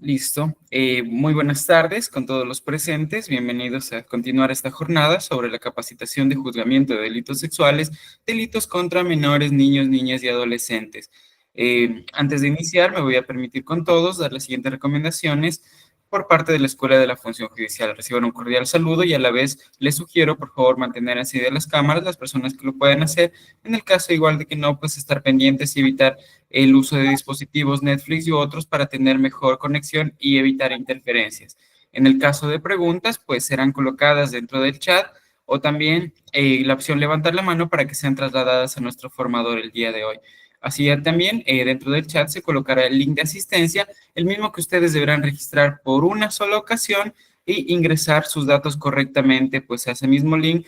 Listo. Muy buenas tardes con todos los presentes. Bienvenidos a continuar esta jornada sobre la capacitación de juzgamiento de delitos sexuales, delitos contra menores, niños, niñas y adolescentes. Antes de iniciar, me voy a permitir con todos dar las siguientes recomendaciones por parte de la Escuela de la Función Judicial. Reciban un cordial saludo y a la vez les sugiero, por favor, mantener así de las cámaras las personas que lo puedan hacer. En el caso igual de que no, pues estar pendientes y evitar el uso de dispositivos Netflix y otros para tener mejor conexión y evitar interferencias. En el caso de preguntas, pues serán colocadas dentro del chat o también la opción levantar la mano para que sean trasladadas a nuestro formador el día de hoy. Así también dentro del chat se colocará el link de asistencia, el mismo que ustedes deberán registrar por una sola ocasión y ingresar sus datos correctamente, pues a ese mismo link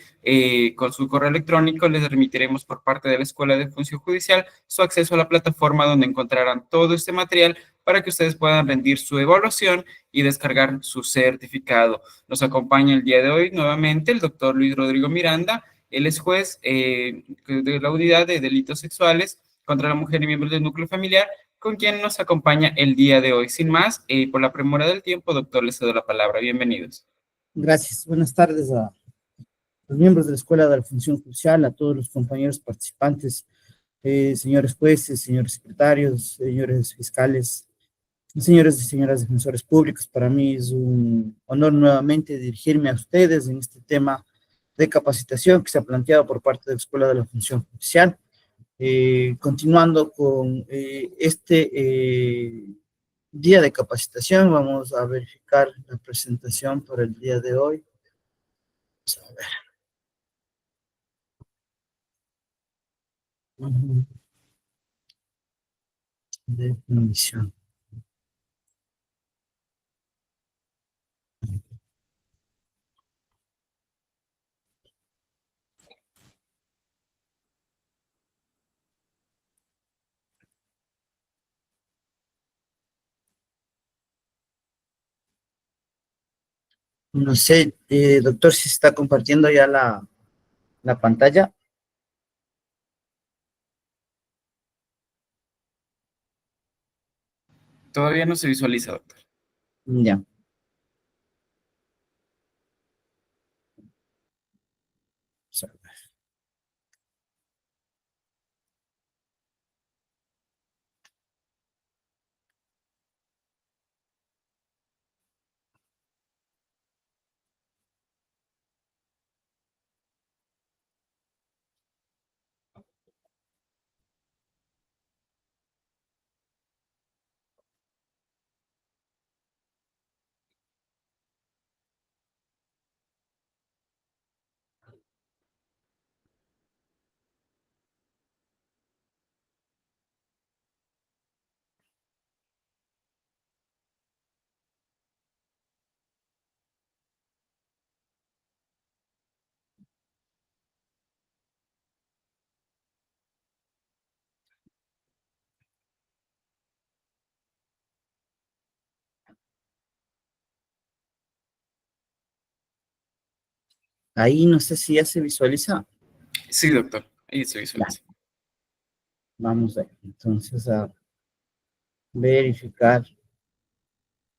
con su correo electrónico les remitiremos por parte de la Escuela de Función Judicial su acceso a la plataforma donde encontrarán todo este material para que ustedes puedan rendir su evaluación y descargar su certificado. Nos acompaña el día de hoy nuevamente el doctor Luis Rodrigo Miranda. Él es juez de la Unidad de Delitos Sexuales contra la Mujer y miembros del núcleo familiar, con quien nos acompaña el día de hoy. Sin más, por la premura del tiempo, doctor, les cedo la palabra. Bienvenidos. Gracias. Buenas tardes a los miembros de la Escuela de la Función Judicial, a todos los compañeros participantes, señores jueces, señores secretarios, señores fiscales, señores y señoras defensores públicos. Para mí es un honor nuevamente dirigirme a ustedes en este tema de capacitación que se ha planteado por parte de la Escuela de la Función Judicial. Continuando con día de capacitación, vamos a verificar la presentación para el día de hoy. Vamos a ver. Definición. No sé, doctor, si se está compartiendo ya la pantalla. Todavía no se visualiza, doctor. Ya. Vamos a ver. Ahí no sé si ya se visualiza. Sí, doctor. Ahí se visualiza. Ya. Vamos a entonces a verificar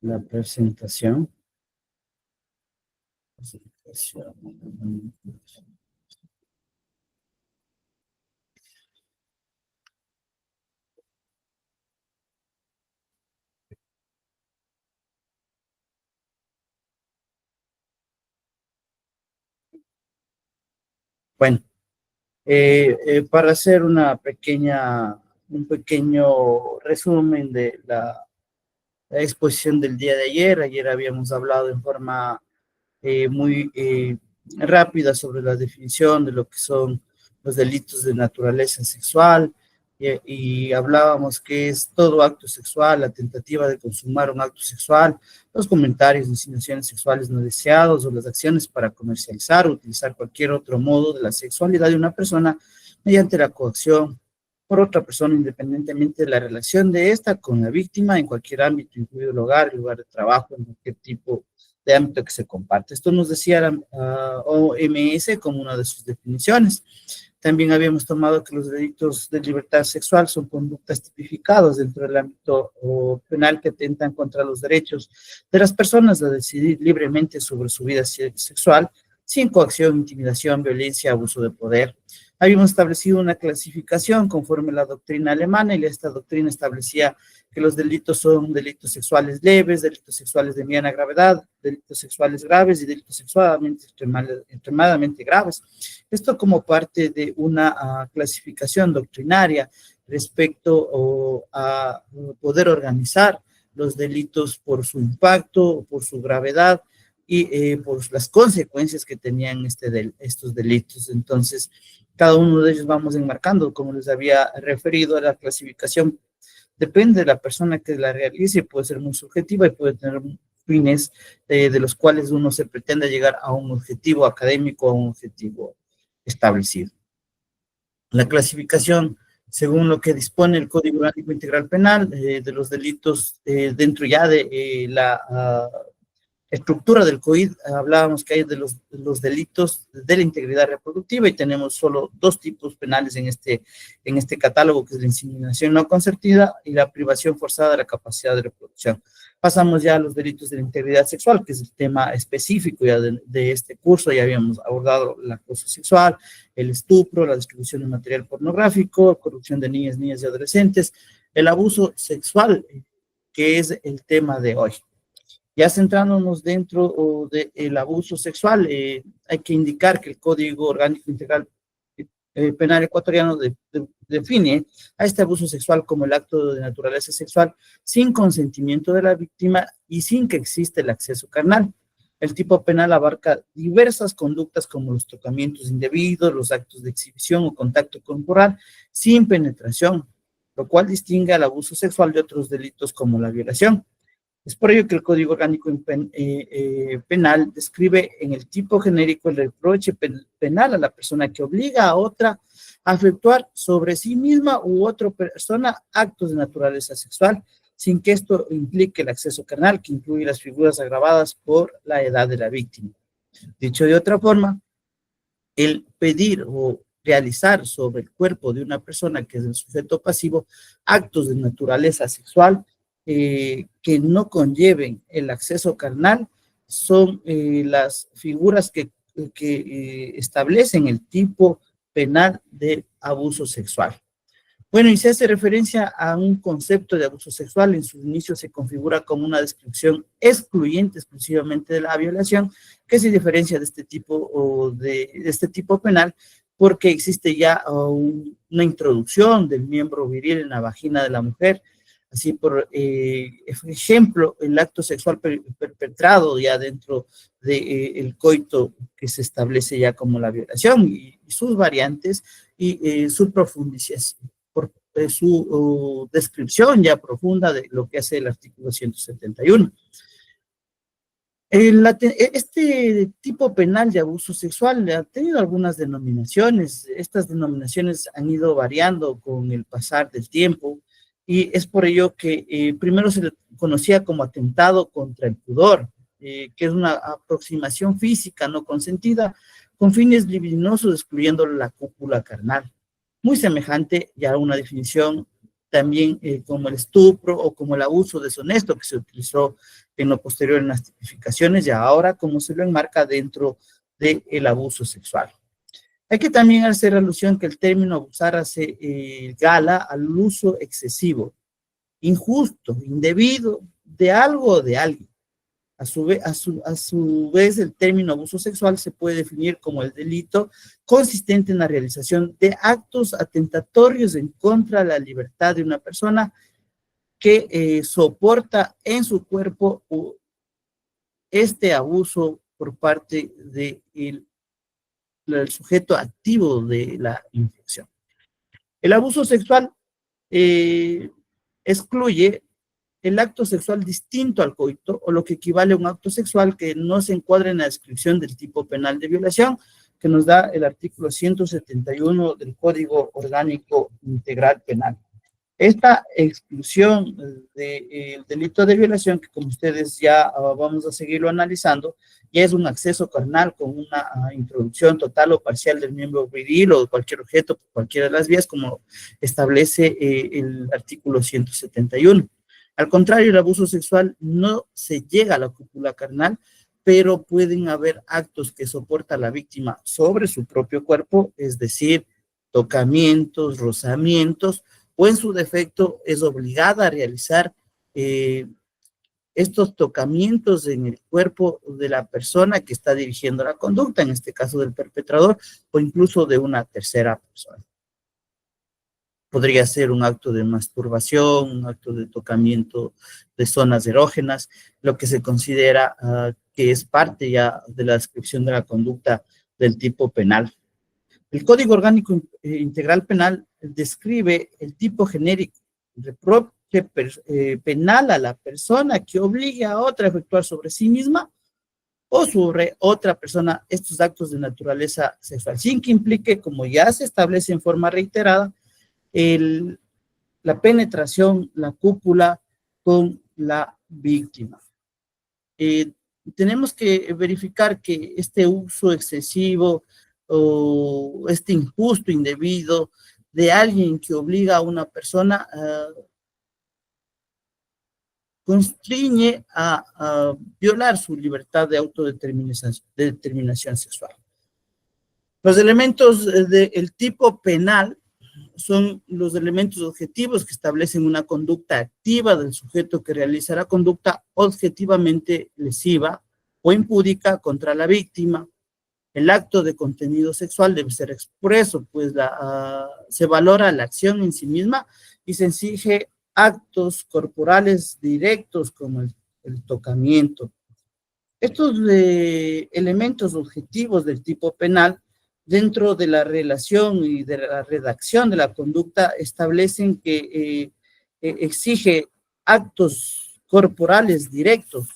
la presentación. Bueno, para hacer un pequeño resumen de la exposición del día de ayer habíamos hablado en forma muy rápida sobre la definición de lo que son los delitos de naturaleza sexual y hablábamos que es todo acto sexual, la tentativa de consumar un acto sexual, los comentarios, insinuaciones sexuales no deseados o las acciones para comercializar o utilizar cualquier otro modo de la sexualidad de una persona mediante la coacción por otra persona, independientemente de la relación de esta con la víctima en cualquier ámbito, incluido el hogar, el lugar de trabajo, en cualquier tipo de ámbito que se comparte. Esto nos decía la OMS como una de sus definiciones. También habíamos tomado que los delitos de libertad sexual son conductas tipificadas dentro del ámbito penal que atentan contra los derechos de las personas a decidir libremente sobre su vida sexual, sin coacción, intimidación, violencia, abuso de poder. Habíamos establecido una clasificación conforme a la doctrina alemana, y esta doctrina establecía que los delitos son delitos sexuales leves, delitos sexuales de mediana gravedad, delitos sexuales graves y delitos sexualmente extremadamente graves. Esto como parte de una clasificación doctrinaria respecto a poder organizar los delitos por su impacto, por su gravedad y por las consecuencias que tenían estos delitos. Entonces, cada uno de ellos vamos enmarcando, como les había referido, a la clasificación depende de la persona que la realice, puede ser muy subjetiva y puede tener fines de los cuales uno se pretende llegar a un objetivo académico, a un objetivo establecido. La clasificación, según lo que dispone el Código Orgánico Integral Penal, de los delitos dentro ya de la estructura del COID, hablábamos que hay de los delitos de la integridad reproductiva, y tenemos solo dos tipos penales en este catálogo, que es la inseminación no consentida y la privación forzada de la capacidad de reproducción. Pasamos ya a los delitos de la integridad sexual, que es el tema específico ya de este curso. Ya habíamos abordado el acoso sexual, el estupro, la distribución de material pornográfico, corrupción de niñas y adolescentes, el abuso sexual, que es el tema de hoy. Ya centrándonos dentro del abuso sexual, hay que indicar que el Código Orgánico Integral Penal ecuatoriano define a este abuso sexual como el acto de naturaleza sexual sin consentimiento de la víctima y sin que exista el acceso carnal. El tipo penal abarca diversas conductas como los tocamientos indebidos, los actos de exhibición o contacto corporal sin penetración, lo cual distingue al abuso sexual de otros delitos como la violación. Es por ello que el Código Orgánico Penal describe en el tipo genérico el reproche penal a la persona que obliga a otra a efectuar sobre sí misma u otra persona actos de naturaleza sexual, sin que esto implique el acceso carnal, que incluye las figuras agravadas por la edad de la víctima. Dicho de otra forma, el pedir o realizar sobre el cuerpo de una persona que es el sujeto pasivo actos de naturaleza sexual que no conlleven el acceso carnal son las figuras que establecen el tipo penal de abuso sexual. Bueno, y se hace referencia a un concepto de abuso sexual. En sus inicios se configura como una descripción excluyente exclusivamente de la violación, que se diferencia de este tipo penal, porque existe ya una introducción del miembro viril en la vagina de la mujer. Así, por ejemplo, el acto sexual perpetrado ya dentro del coito, que se establece ya como la violación, y sus variantes y su profundización, su descripción ya profunda de lo que hace el artículo 171. Este tipo penal de abuso sexual ha tenido algunas denominaciones. Estas denominaciones han ido variando con el pasar del tiempo, y es por ello que primero se le conocía como atentado contra el pudor, que es una aproximación física no consentida con fines libidinosos, excluyendo la cópula carnal. Muy semejante ya a una definición también como el estupro o como el abuso deshonesto, que se utilizó en lo posterior en las tipificaciones, y ahora como se lo enmarca dentro del abuso sexual. Hay que también hacer alusión que el término abusar hace gala al uso excesivo, injusto, indebido de algo o de alguien. A su vez, el término abuso sexual se puede definir como el delito consistente en la realización de actos atentatorios en contra de la libertad de una persona que soporta en su cuerpo este abuso por parte del sujeto activo de la infracción. El abuso sexual excluye el acto sexual distinto al coito, o lo que equivale a un acto sexual que no se encuadra en la descripción del tipo penal de violación, que nos da el artículo 171 del Código Orgánico Integral Penal. Esta exclusión del delito de violación, que como ustedes ya vamos a seguirlo analizando, ya es un acceso carnal con una introducción total o parcial del miembro viril o de cualquier objeto por cualquiera de las vías, como establece el artículo 171. Al contrario, el abuso sexual no se llega a la cópula carnal, pero pueden haber actos que soporta la víctima sobre su propio cuerpo, es decir, tocamientos, rozamientos, o en su defecto es obligada a realizar estos tocamientos en el cuerpo de la persona que está dirigiendo la conducta, en este caso del perpetrador, o incluso de una tercera persona. Podría ser un acto de masturbación, un acto de tocamiento de zonas erógenas, lo que se considera que es parte ya de la descripción de la conducta del tipo penal. El Código Orgánico Integral Penal describe el tipo genérico de reproche penal a la persona que obligue a otra a efectuar sobre sí misma o sobre otra persona estos actos de naturaleza sexual, sin que implique, como ya se establece en forma reiterada, la penetración, la cópula con la víctima. Tenemos que verificar que este uso excesivo o este injusto, indebido de alguien que obliga a una persona constriñe a violar su libertad de autodeterminación sexual. Los elementos del tipo penal son los elementos objetivos que establecen una conducta activa del sujeto que realiza la conducta objetivamente lesiva o impúdica contra la víctima. El acto de contenido sexual debe ser expreso, pues se valora la acción en sí misma y se exige actos corporales directos como el tocamiento. Estos elementos objetivos del tipo penal dentro de la relación y de la redacción de la conducta establecen que exige actos corporales directos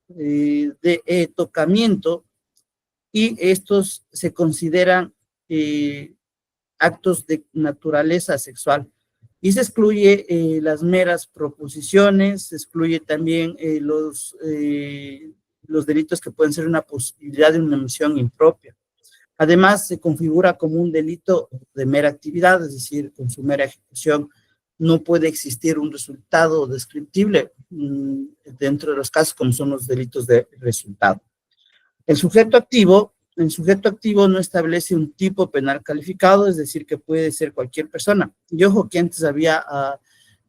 de tocamiento, y estos se consideran actos de naturaleza sexual. Y se excluye las meras proposiciones, se excluye también los delitos que pueden ser una posibilidad de una emisión impropia. Además, se configura como un delito de mera actividad, es decir, con su mera ejecución no puede existir un resultado descriptible dentro de los casos como son los delitos de resultado. El sujeto activo no establece un tipo penal calificado, es decir, que puede ser cualquier persona. Y ojo que antes había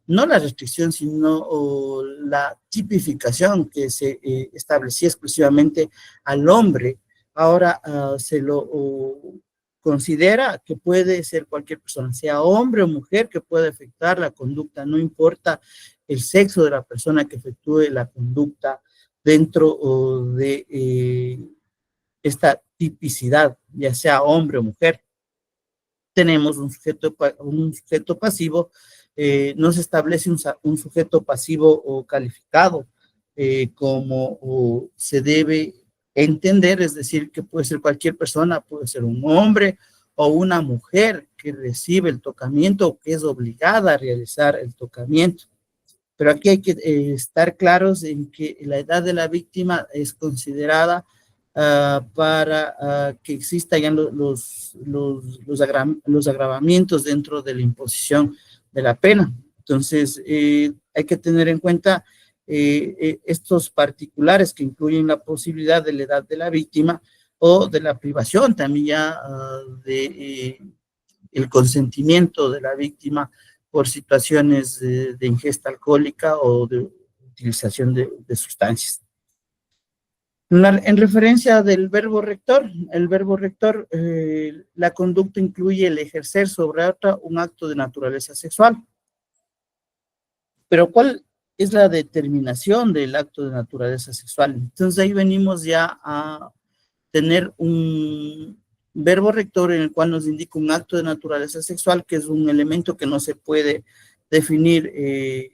no la restricción, sino la tipificación que se establecía exclusivamente al hombre. Ahora se lo considera que puede ser cualquier persona, sea hombre o mujer, que puede afectar la conducta, no importa el sexo de la persona que efectúe la conducta dentro de esta tipicidad, ya sea hombre o mujer. Tenemos un sujeto pasivo, no se establece un sujeto pasivo o calificado como se debe entender, es decir, que puede ser cualquier persona, puede ser un hombre o una mujer que recibe el tocamiento o que es obligada a realizar el tocamiento. Pero aquí hay que estar claros en que la edad de la víctima es considerada para que existan ya los agravamientos dentro de la imposición de la pena. Entonces, hay que tener en cuenta estos particulares que incluyen la posibilidad de la edad de la víctima o de la privación también ya de el consentimiento de la víctima por situaciones de ingesta alcohólica o de utilización de sustancias. En referencia del verbo rector, el verbo rector, la conducta incluye el ejercer sobre otra un acto de naturaleza sexual. Pero ¿cuál es la determinación del acto de naturaleza sexual? Entonces ahí venimos ya a tener un verbo rector en el cual nos indica un acto de naturaleza sexual, que es un elemento que no se puede definir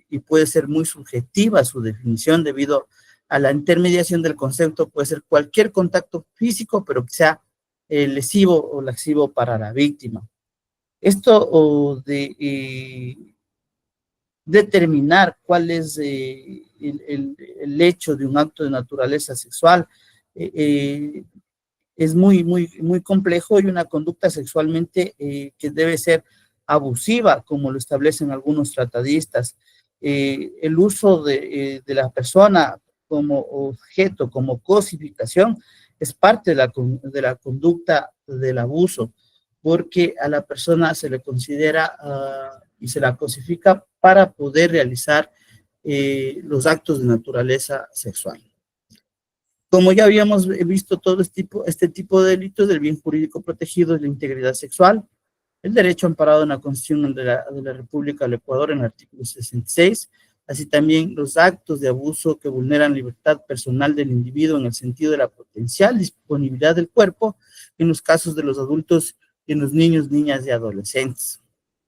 y puede ser muy subjetiva su definición debido a la intermediación del concepto. Puede ser cualquier contacto físico, pero que sea lesivo o lascivo para la víctima. Esto determinar cuál es el hecho de un acto de naturaleza sexual es muy complejo, y una conducta sexualmente que debe ser abusiva, como lo establecen algunos tratadistas. El uso de la persona como objeto, como cosificación, es parte de la conducta del abuso, porque a la persona se le considera y se la cosifica para poder realizar los actos de naturaleza sexual. Como ya habíamos visto, todo este tipo de delitos, del bien jurídico protegido es la integridad sexual, el derecho amparado en la Constitución de la República del Ecuador en el artículo 66, así también los actos de abuso que vulneran la libertad personal del individuo en el sentido de la potencial disponibilidad del cuerpo en los casos de los adultos y en los niños, niñas y adolescentes.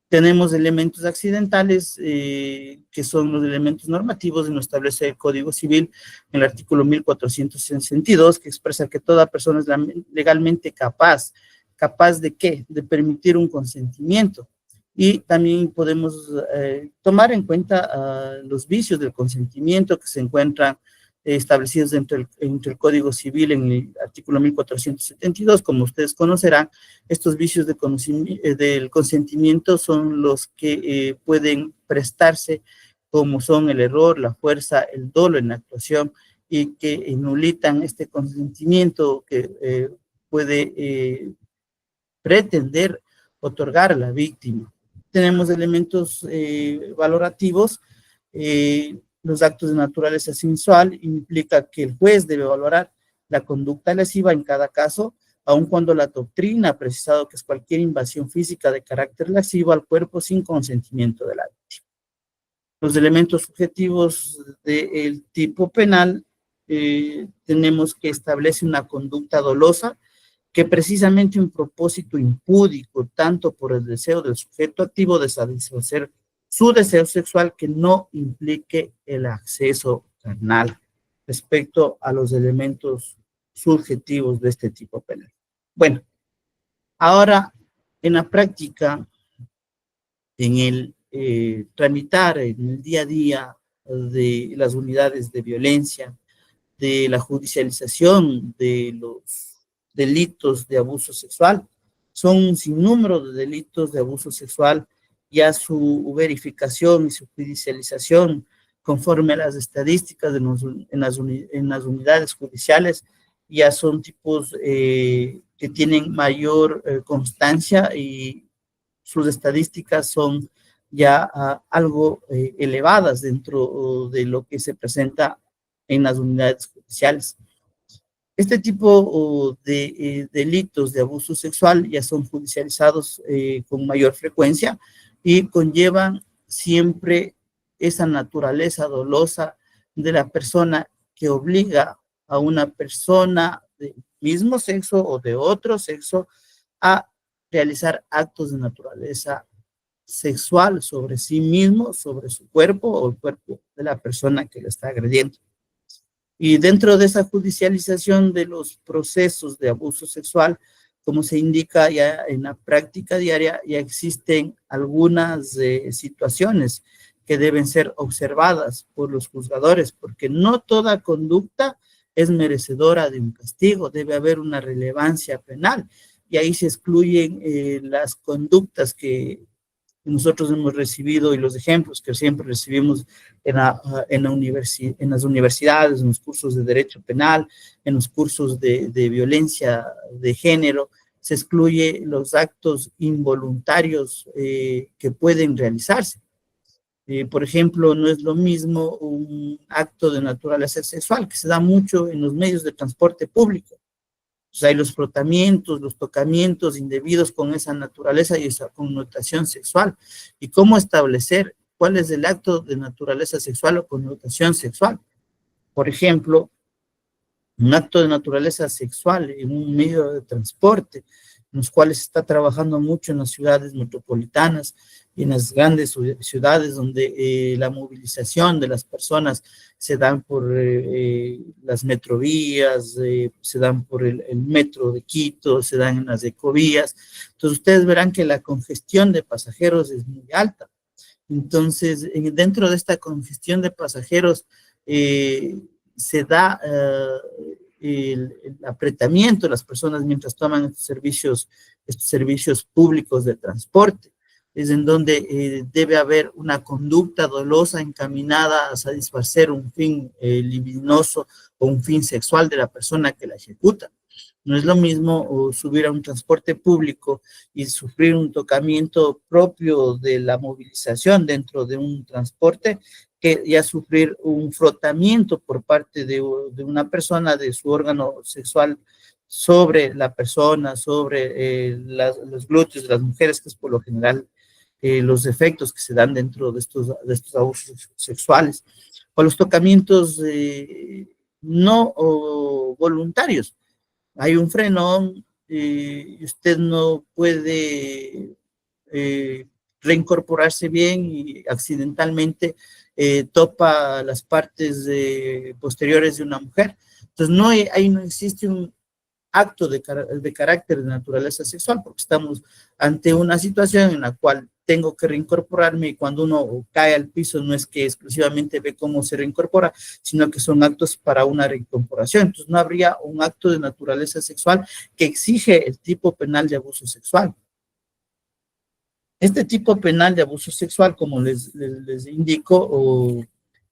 Tenemos elementos accidentales, que son los elementos normativos que nos establece el Código Civil en el artículo 1462, que expresa que toda persona es legalmente capaz ¿de qué? De permitir un consentimiento. Y también podemos tomar en cuenta los vicios del consentimiento que se encuentran establecidos entre el Código Civil en el artículo 1472, como ustedes conocerán. Estos vicios del consentimiento son los que pueden prestarse, como son el error, la fuerza, el dolo en la actuación, y que nulitan este consentimiento que puede pretender otorgar a la víctima. Tenemos elementos valorativos. Los actos de naturaleza sensual implica que el juez debe valorar la conducta lesiva en cada caso, aun cuando la doctrina ha precisado que es cualquier invasión física de carácter lesivo al cuerpo sin consentimiento de la víctima. Los elementos subjetivos del tipo penal, tenemos que establece una conducta dolosa, que precisamente un propósito impúdico, tanto por el deseo del sujeto activo de satisfacer su deseo sexual, que no implique el acceso carnal, respecto a los elementos subjetivos de este tipo penal. Bueno, ahora en la práctica, en el tramitar en el día a día de las unidades de violencia, de la judicialización de los delitos de abuso sexual, son un sinnúmero de delitos de abuso sexual. Ya su verificación y su judicialización, conforme a las estadísticas en las unidades judiciales, ya son tipos que tienen mayor constancia, y sus estadísticas son ya algo elevadas dentro de lo que se presenta en las unidades judiciales. Este tipo de delitos de abuso sexual ya son judicializados con mayor frecuencia, y conllevan siempre esa naturaleza dolosa de la persona, que obliga a una persona del mismo sexo o de otro sexo a realizar actos de naturaleza sexual sobre sí mismo, sobre su cuerpo o el cuerpo de la persona que le está agrediendo. Y dentro de esa judicialización de los procesos de abuso sexual, como se indica ya en la práctica diaria, ya existen algunas situaciones que deben ser observadas por los juzgadores, porque no toda conducta es merecedora de un castigo, debe haber una relevancia penal, y ahí se excluyen las conductas que nosotros hemos recibido, y los ejemplos que siempre recibimos en las universidades, en los cursos de derecho penal, en los cursos de violencia de género. Se excluye los actos involuntarios que pueden realizarse. Por ejemplo, no es lo mismo un acto de naturaleza sexual, que se da mucho en los medios de transporte público. O sea, hay los frotamientos, los tocamientos indebidos con esa naturaleza y esa connotación sexual. ¿Y cómo establecer cuál es el acto de naturaleza sexual o connotación sexual? Por ejemplo, un acto de naturaleza sexual en un medio de transporte, en los cuales se está trabajando mucho en las ciudades metropolitanas y en las grandes ciudades, donde la movilización de las personas se dan por las metrovías, se dan por el metro de Quito, se dan en las ecovías. Entonces ustedes verán que la congestión de pasajeros es muy alta. Entonces, dentro de esta congestión de pasajeros, se da el apretamiento de las personas mientras toman estos servicios públicos de transporte. Es en donde debe haber una conducta dolosa encaminada a satisfacer un fin libidinoso o un fin sexual de la persona que la ejecuta. No es lo mismo subir a un transporte público y sufrir un tocamiento propio de la movilización dentro de un transporte que ya sufrir un frotamiento por parte de una persona, de su órgano sexual sobre la persona, sobre los glúteos de las mujeres, que es por lo general los efectos que se dan dentro de estos abusos sexuales, o los tocamientos no voluntarios. Hay un frenón y usted no puede reincorporarse bien y accidentalmente topa las partes posteriores de una mujer. Entonces, ahí no existe un acto de carácter de naturaleza sexual, porque estamos ante una situación en la cual tengo que reincorporarme, y cuando uno cae al piso no es que exclusivamente ve cómo se reincorpora, sino que son actos para una reincorporación. Entonces no habría un acto de naturaleza sexual que exige el tipo penal de abuso sexual. Este tipo penal de abuso sexual, como les indico,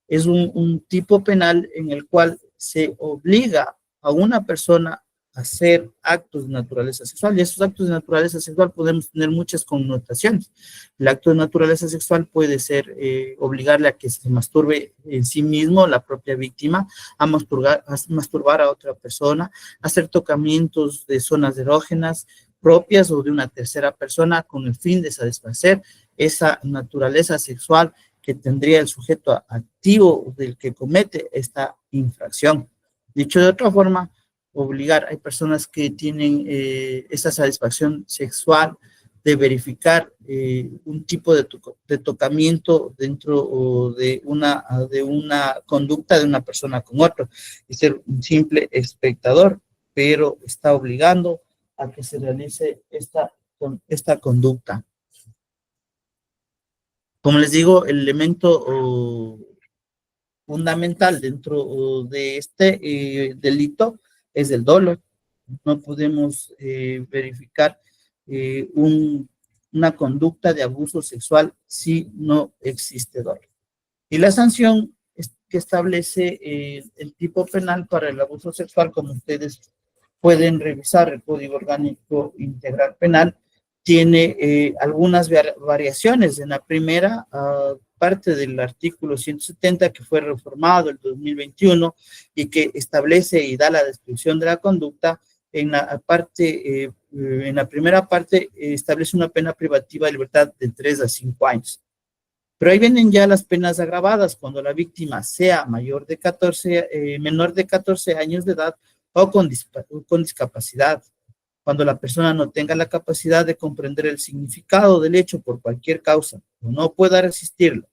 es un tipo penal en el cual se obliga a una persona a hacer actos de naturaleza sexual, y esos actos de naturaleza sexual podemos tener muchas connotaciones. El acto de naturaleza sexual puede ser obligarle a que se masturbe en sí mismo, la propia víctima, a masturbar a otra persona, hacer tocamientos de zonas erógenas propias o de una tercera persona con el fin de satisfacer esa naturaleza sexual que tendría el sujeto activo del que comete esta infracción. Dicho de otra forma, hay personas que tienen esa satisfacción sexual de verificar un tipo de tocamiento dentro de una conducta de una persona con otra, y ser un simple espectador, pero está obligando a que se realice esta conducta. Como les digo, el elemento fundamental dentro de este delito es el dolo. No podemos verificar una conducta de abuso sexual si no existe dolo. Y la sanción que establece el tipo penal para el abuso sexual, como ustedes pueden revisar el Código Orgánico Integral Penal, tiene algunas variaciones. En la primera parte del artículo 170, que fue reformado en 2021 y que establece y da la descripción de la conducta, en la primera parte establece una pena privativa de libertad de 3 a 5 años. Pero ahí vienen ya las penas agravadas cuando la víctima sea menor de 14 años de edad o con discapacidad, cuando la persona no tenga la capacidad de comprender el significado del hecho por cualquier causa o no pueda resistirlo,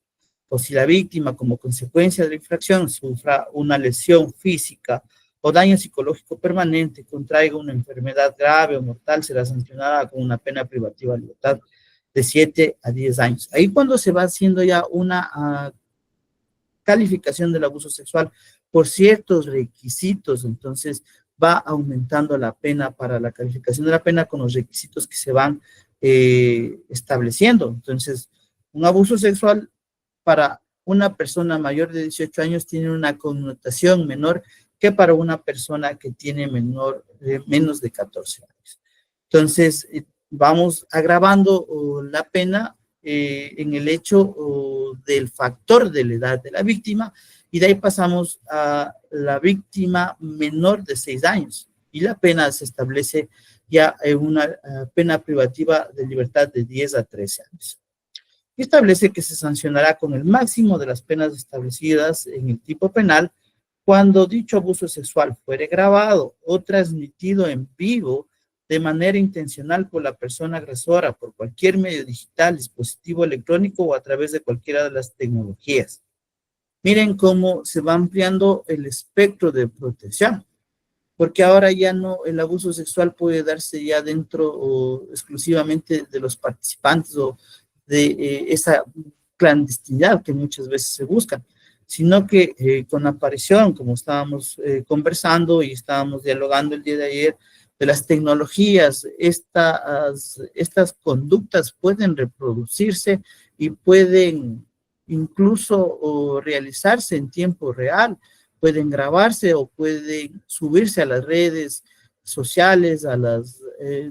o si la víctima como consecuencia de la infracción sufra una lesión física o daño psicológico permanente, contraiga una enfermedad grave o mortal, será sancionada con una pena privativa de libertad de 7 a 10 años. Ahí cuando se va haciendo ya una calificación del abuso sexual por ciertos requisitos, entonces va aumentando la pena para la calificación de la pena con los requisitos que se van estableciendo. Entonces, un abuso sexual para una persona mayor de 18 años tiene una connotación menor que para una persona que tiene menos de 14 años. Entonces, vamos agravando la pena en el hecho del factor de la edad de la víctima, y de ahí pasamos a la víctima menor de 6 años, y la pena se establece ya en una pena privativa de libertad de 10 a 13 años. Y establece que se sancionará con el máximo de las penas establecidas en el tipo penal cuando dicho abuso sexual fuere grabado o transmitido en vivo de manera intencional por la persona agresora por cualquier medio digital, dispositivo electrónico o a través de cualquiera de las tecnologías. Miren cómo se va ampliando el espectro de protección, porque ahora ya no, el abuso sexual puede darse ya dentro o exclusivamente de los participantes o de esa clandestinidad que muchas veces se busca, sino que con la aparición, como estábamos conversando y estábamos dialogando el día de ayer, de las tecnologías, estas conductas pueden reproducirse y pueden incluso realizarse en tiempo real, pueden grabarse o pueden subirse a las redes sociales, a las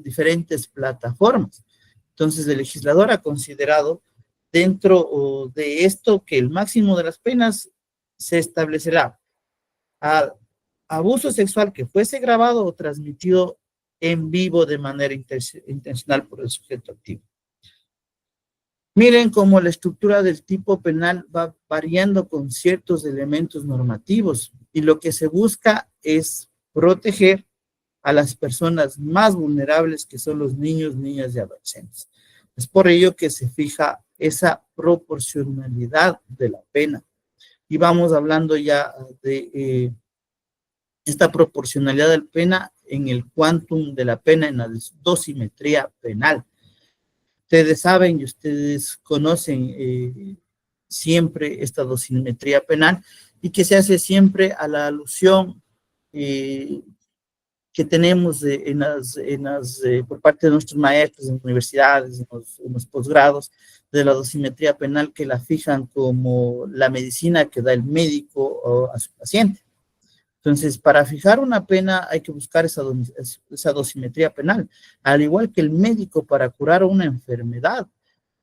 diferentes plataformas. Entonces, el legislador ha considerado dentro de esto que el máximo de las penas se establecerá a abuso sexual que fuese grabado o transmitido en vivo de manera intencional por el sujeto activo. Miren cómo la estructura del tipo penal va variando con ciertos elementos normativos y lo que se busca es proteger a las personas más vulnerables que son los niños, niñas y adolescentes. Es por ello que se fija esa proporcionalidad de la pena. Y vamos hablando ya de esta proporcionalidad de la pena en el quantum de la pena, en la dosimetría penal. Ustedes saben y ustedes conocen siempre esta dosimetría penal y que se hace siempre a la alusión que tenemos por parte de nuestros maestros en las universidades, en los posgrados, de la dosimetría penal que la fijan como la medicina que da el médico a su paciente. Entonces, para fijar una pena hay que buscar esa dosimetría penal, al igual que el médico para curar una enfermedad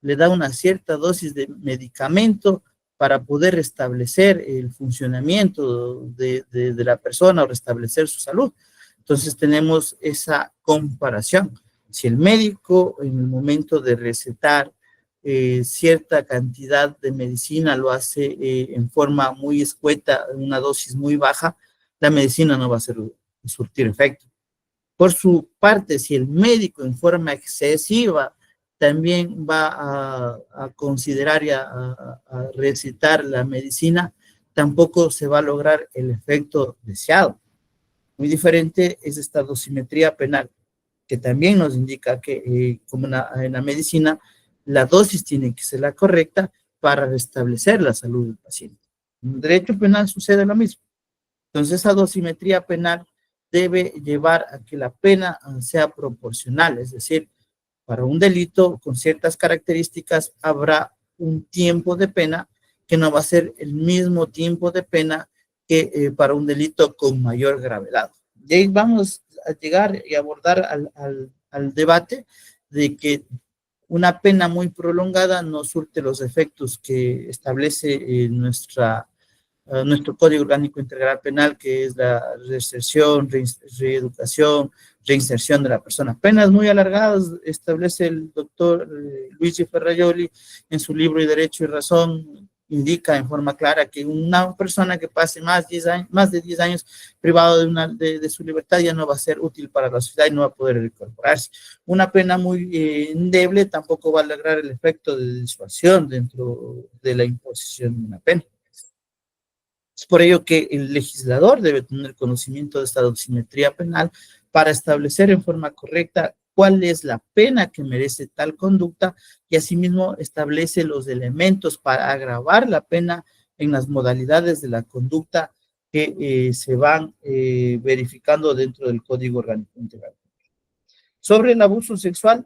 le da una cierta dosis de medicamento para poder restablecer el funcionamiento de la persona o restablecer su salud. Entonces tenemos esa comparación. Si el médico en el momento de recetar cierta cantidad de medicina lo hace en forma muy escueta, una dosis muy baja, la medicina no va a surtir efecto. Por su parte, si el médico en forma excesiva también va a considerar y a recetar la medicina, tampoco se va a lograr el efecto deseado. Muy diferente es esta dosimetría penal, que también nos indica que, como en la medicina, la dosis tiene que ser la correcta para restablecer la salud del paciente. En el derecho penal sucede lo mismo. Entonces, esa dosimetría penal debe llevar a que la pena sea proporcional, es decir, para un delito con ciertas características habrá un tiempo de pena que no va a ser el mismo tiempo de pena que para un delito con mayor gravedad. Y ahí vamos a llegar y abordar al debate de que una pena muy prolongada no surte los efectos que establece nuestro Código Orgánico Integral Penal, que es la reinserción, reeducación, reinserción de la persona. Penas muy alargadas establece el doctor Luigi Ferrajoli en su libro Y Derecho y Razón, indica en forma clara que una persona que pase más de 10 años privado de su libertad ya no va a ser útil para la sociedad y no va a poder incorporarse. Una pena muy endeble tampoco va a lograr el efecto de disuasión dentro de la imposición de una pena. Es por ello que el legislador debe tener conocimiento de esta dosimetría penal para establecer en forma correcta cuál es la pena que merece tal conducta y asimismo establece los elementos para agravar la pena en las modalidades de la conducta que se van verificando dentro del Código Orgánico Integral. Sobre el abuso sexual,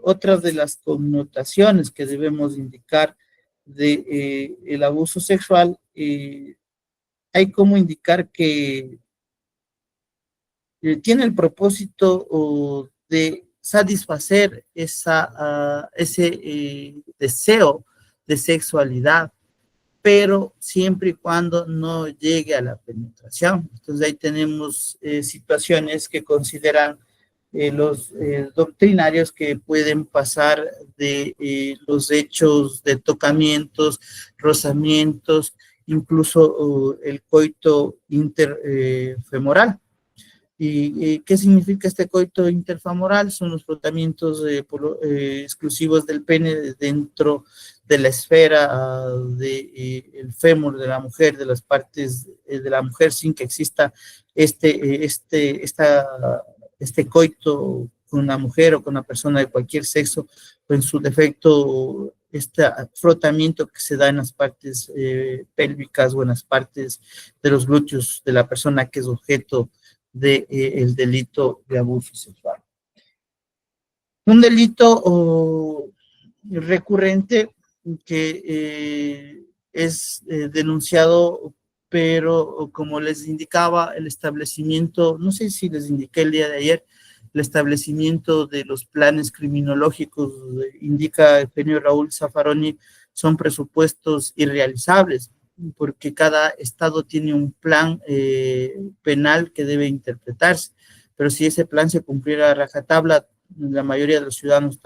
otras de las connotaciones que debemos indicar de el abuso sexual, hay como indicar que tiene el propósito de satisfacer ese deseo de sexualidad, pero siempre y cuando no llegue a la penetración. Entonces ahí tenemos situaciones que consideran los doctrinarios que pueden pasar de los hechos de tocamientos, rozamientos, incluso el coito interfemoral. ¿Y qué significa este coito interfemoral? Son los frotamientos exclusivos del pene dentro de la esfera del fémur de la mujer, de las partes de la mujer, sin que exista este coito con una mujer o con una persona de cualquier sexo, o en su defecto este frotamiento que se da en las partes pélvicas o en las partes de los glúteos de la persona que es objeto del delito de abuso sexual. Un delito recurrente que es denunciado, pero como les indicaba, el establecimiento, no sé si les indiqué el día de ayer, el establecimiento de los planes criminológicos, indica Eugenio Raúl Zaffaroni, son presupuestos irrealizables, porque cada estado tiene un plan penal que debe interpretarse, pero si ese plan se cumpliera a rajatabla, la mayoría de los ciudadanos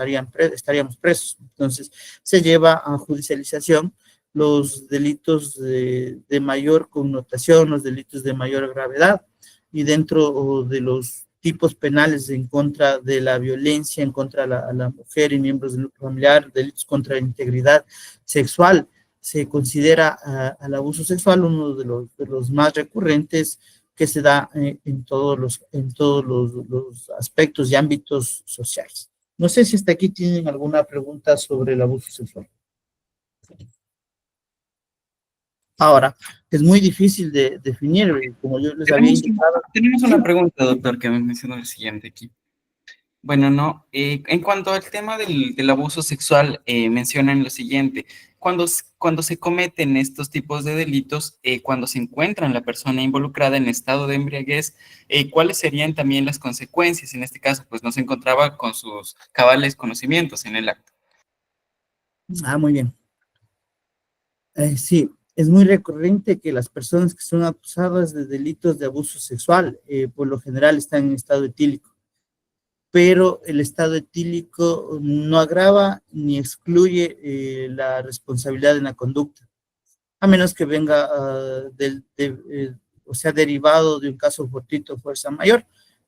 estaríamos presos. Entonces, se lleva a judicialización los delitos de mayor connotación, los delitos de mayor gravedad, y dentro de los tipos penales en contra de la violencia, en contra de la mujer y miembros del grupo familiar, delitos contra la integridad sexual, se considera al abuso sexual uno de los más recurrentes que se da en todos los aspectos y ámbitos sociales. No sé si hasta aquí tienen alguna pregunta sobre el abuso sexual. Ahora, es muy difícil de definir, como yo les había indicado. Tenemos una pregunta, doctor, que me mencionó el siguiente aquí. Bueno, no, en cuanto al tema del abuso sexual, mencionan lo siguiente: cuando se cometen estos tipos de delitos, cuando se encuentra la persona involucrada en estado de embriaguez, ¿cuáles serían también las consecuencias? En este caso, pues no se encontraba con sus cabales conocimientos en el acto. Muy bien. Sí, es muy recurrente que las personas que son acusadas de delitos de abuso sexual, por lo general están en estado etílico, pero el estado etílico no agrava ni excluye la responsabilidad en la conducta, a menos que venga o sea, derivado de un caso fortuito fuerza mayor,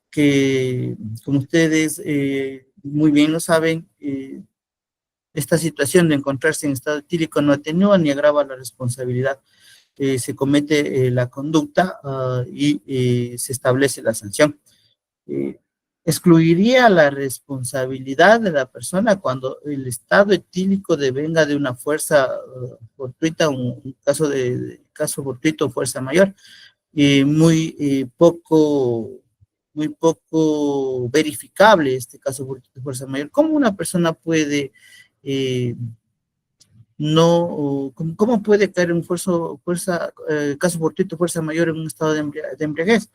que como ustedes muy bien lo saben, esta situación de encontrarse en estado etílico no atenúa ni agrava la responsabilidad. Se comete la conducta y se establece la sanción. Excluiría la responsabilidad de la persona cuando el estado etílico devenga de una fuerza fortuita, un caso fortuito o fuerza mayor, muy poco verificable este caso de fuerza mayor. ¿Cómo una persona puede cómo puede caer en caso fortuito, fuerza mayor en un estado de embriaguez?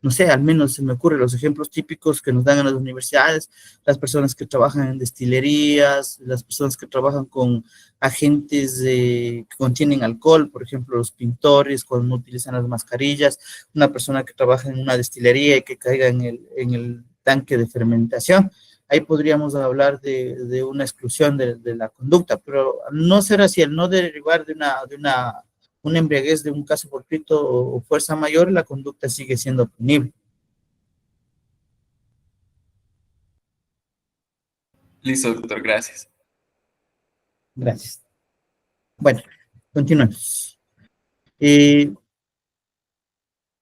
No sé, al menos se me ocurren los ejemplos típicos que nos dan en las universidades, las personas que trabajan en destilerías, las personas que trabajan con agentes que contienen alcohol, por ejemplo, los pintores cuando no utilizan las mascarillas, una persona que trabaja en una destilería y que caiga en el tanque de fermentación. Ahí podríamos hablar de una exclusión de la conducta, pero al no ser así, al no derivar de una embriaguez de un caso fortuito o fuerza mayor, la conducta sigue siendo punible. Listo, doctor, gracias. Gracias. Bueno, continuamos.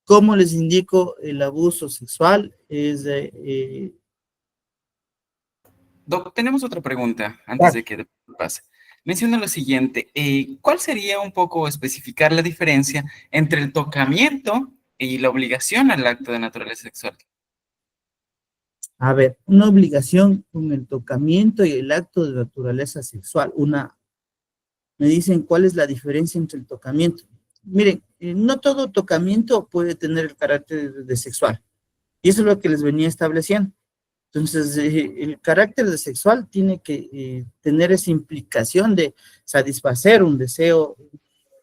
Como les indico, el abuso sexual es Doc, tenemos otra pregunta antes de que pase. Menciona lo siguiente: ¿cuál sería un poco especificar la diferencia entre el tocamiento y la obligación al acto de naturaleza sexual? A ver, una obligación con el tocamiento y el acto de naturaleza sexual. Me dicen cuál es la diferencia entre el tocamiento. Miren, no todo tocamiento puede tener el carácter de sexual. Y eso es lo que les venía estableciendo. Entonces, el carácter de sexual tiene que tener esa implicación de satisfacer un deseo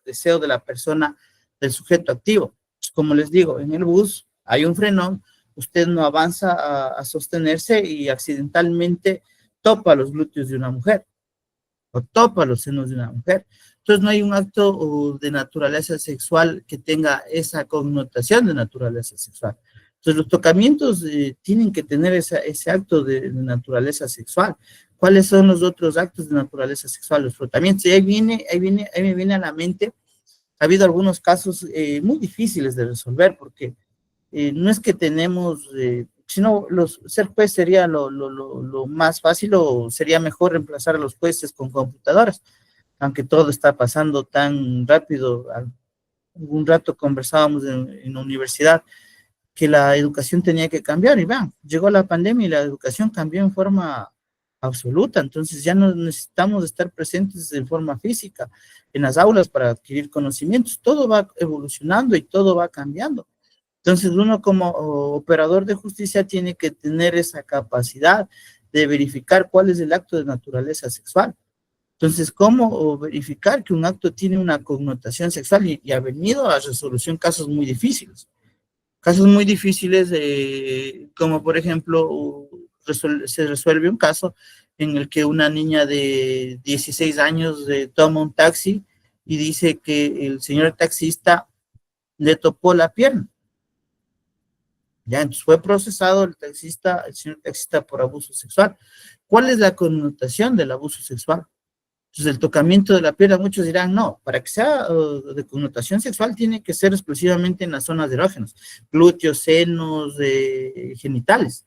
de la persona, del sujeto activo. Pues, como les digo, en el bus hay un frenón, usted no avanza a sostenerse y accidentalmente topa los glúteos de una mujer o topa los senos de una mujer. Entonces, no hay un acto de naturaleza sexual que tenga esa connotación de naturaleza sexual. Entonces, los tocamientos tienen que tener ese acto de naturaleza sexual. ¿Cuáles son los otros actos de naturaleza sexual? Los frotamientos. Y ahí me viene a la mente, ha habido algunos casos muy difíciles de resolver, porque no es que tenemos Si no, ser juez sería lo más fácil, o sería mejor reemplazar a los jueces con computadoras, aunque todo está pasando tan rápido. Un rato conversábamos en la universidad que la educación tenía que cambiar, y vean, llegó la pandemia y la educación cambió en forma absoluta. Entonces ya no necesitamos estar presentes en forma física en las aulas para adquirir conocimientos, todo va evolucionando y todo va cambiando. Entonces uno como operador de justicia tiene que tener esa capacidad de verificar cuál es el acto de naturaleza sexual. Entonces, ¿cómo verificar que un acto tiene una connotación sexual? Y ha venido a resolución casos muy difíciles. Casos muy difíciles, como por ejemplo, se resuelve un caso en el que una niña de 16 años toma un taxi y dice que el señor taxista le topó la pierna. Ya, entonces fue procesado el señor taxista por abuso sexual. ¿Cuál es la connotación del abuso sexual? Entonces, el tocamiento de la pierna, muchos dirán, no, para que sea de connotación sexual tiene que ser exclusivamente en las zonas erógenas, glúteos, senos, genitales.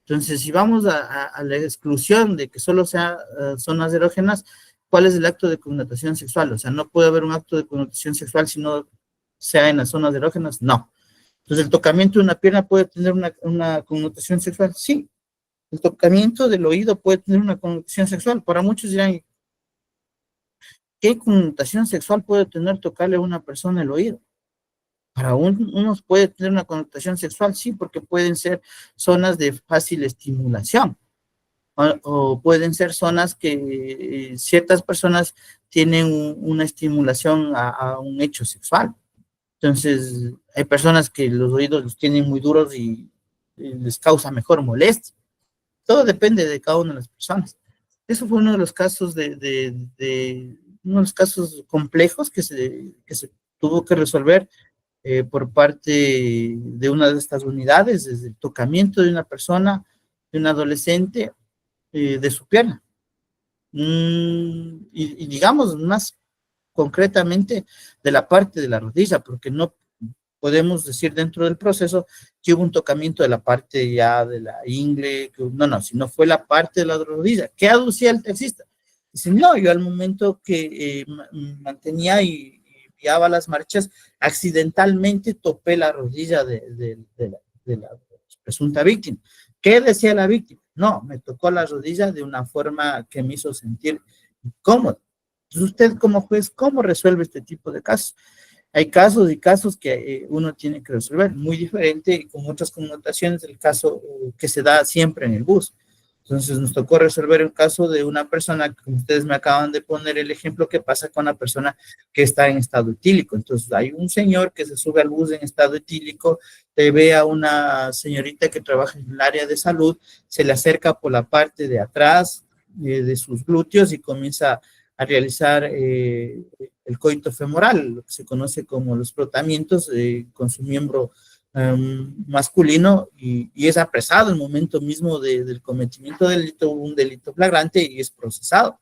Entonces, si vamos a la exclusión de que solo sea zonas erógenas, ¿cuál es el acto de connotación sexual? O sea, no puede haber un acto de connotación sexual si no sea en las zonas erógenas, no. Entonces, ¿el tocamiento de una pierna puede tener una connotación sexual? Sí. El tocamiento del oído puede tener una connotación sexual. Para muchos dirán, ¿qué connotación sexual puede tener tocarle a una persona el oído? Para unos puede tener una connotación sexual, sí, porque pueden ser zonas de fácil estimulación, o pueden ser zonas que ciertas personas tienen una estimulación a un hecho sexual. Entonces, hay personas que los oídos los tienen muy duros y les causa mejor molestia. Todo depende de cada una de las personas. Eso fue uno de los casos uno de los casos complejos que se tuvo que resolver por parte de una de estas unidades, desde el tocamiento de una persona, de un adolescente, de su pierna. Y digamos más concretamente de la parte de la rodilla, porque no podemos decir dentro del proceso que hubo un tocamiento de la parte ya de la ingle, no, sino fue la parte de la rodilla. ¿Qué aducía el taxista? Dice, no, yo al momento que mantenía y guiaba las marchas, accidentalmente topé la rodilla de la presunta víctima. ¿Qué decía la víctima? No, me tocó la rodilla de una forma que me hizo sentir incómodo. Entonces, usted como juez, ¿cómo resuelve este tipo de casos? Hay casos y casos que uno tiene que resolver, muy diferente y con otras connotaciones del caso que se da siempre en el bus. Entonces nos tocó resolver el caso de una persona, como ustedes me acaban de poner el ejemplo, que pasa con una persona que está en estado etílico. Entonces hay un señor que se sube al bus en estado etílico, ve a una señorita que trabaja en el área de salud, se le acerca por la parte de atrás de sus glúteos y comienza a realizar el coito femoral, lo que se conoce como los frotamientos con su miembro masculino, y es apresado en el momento mismo del cometimiento del delito, un delito flagrante, y es procesado.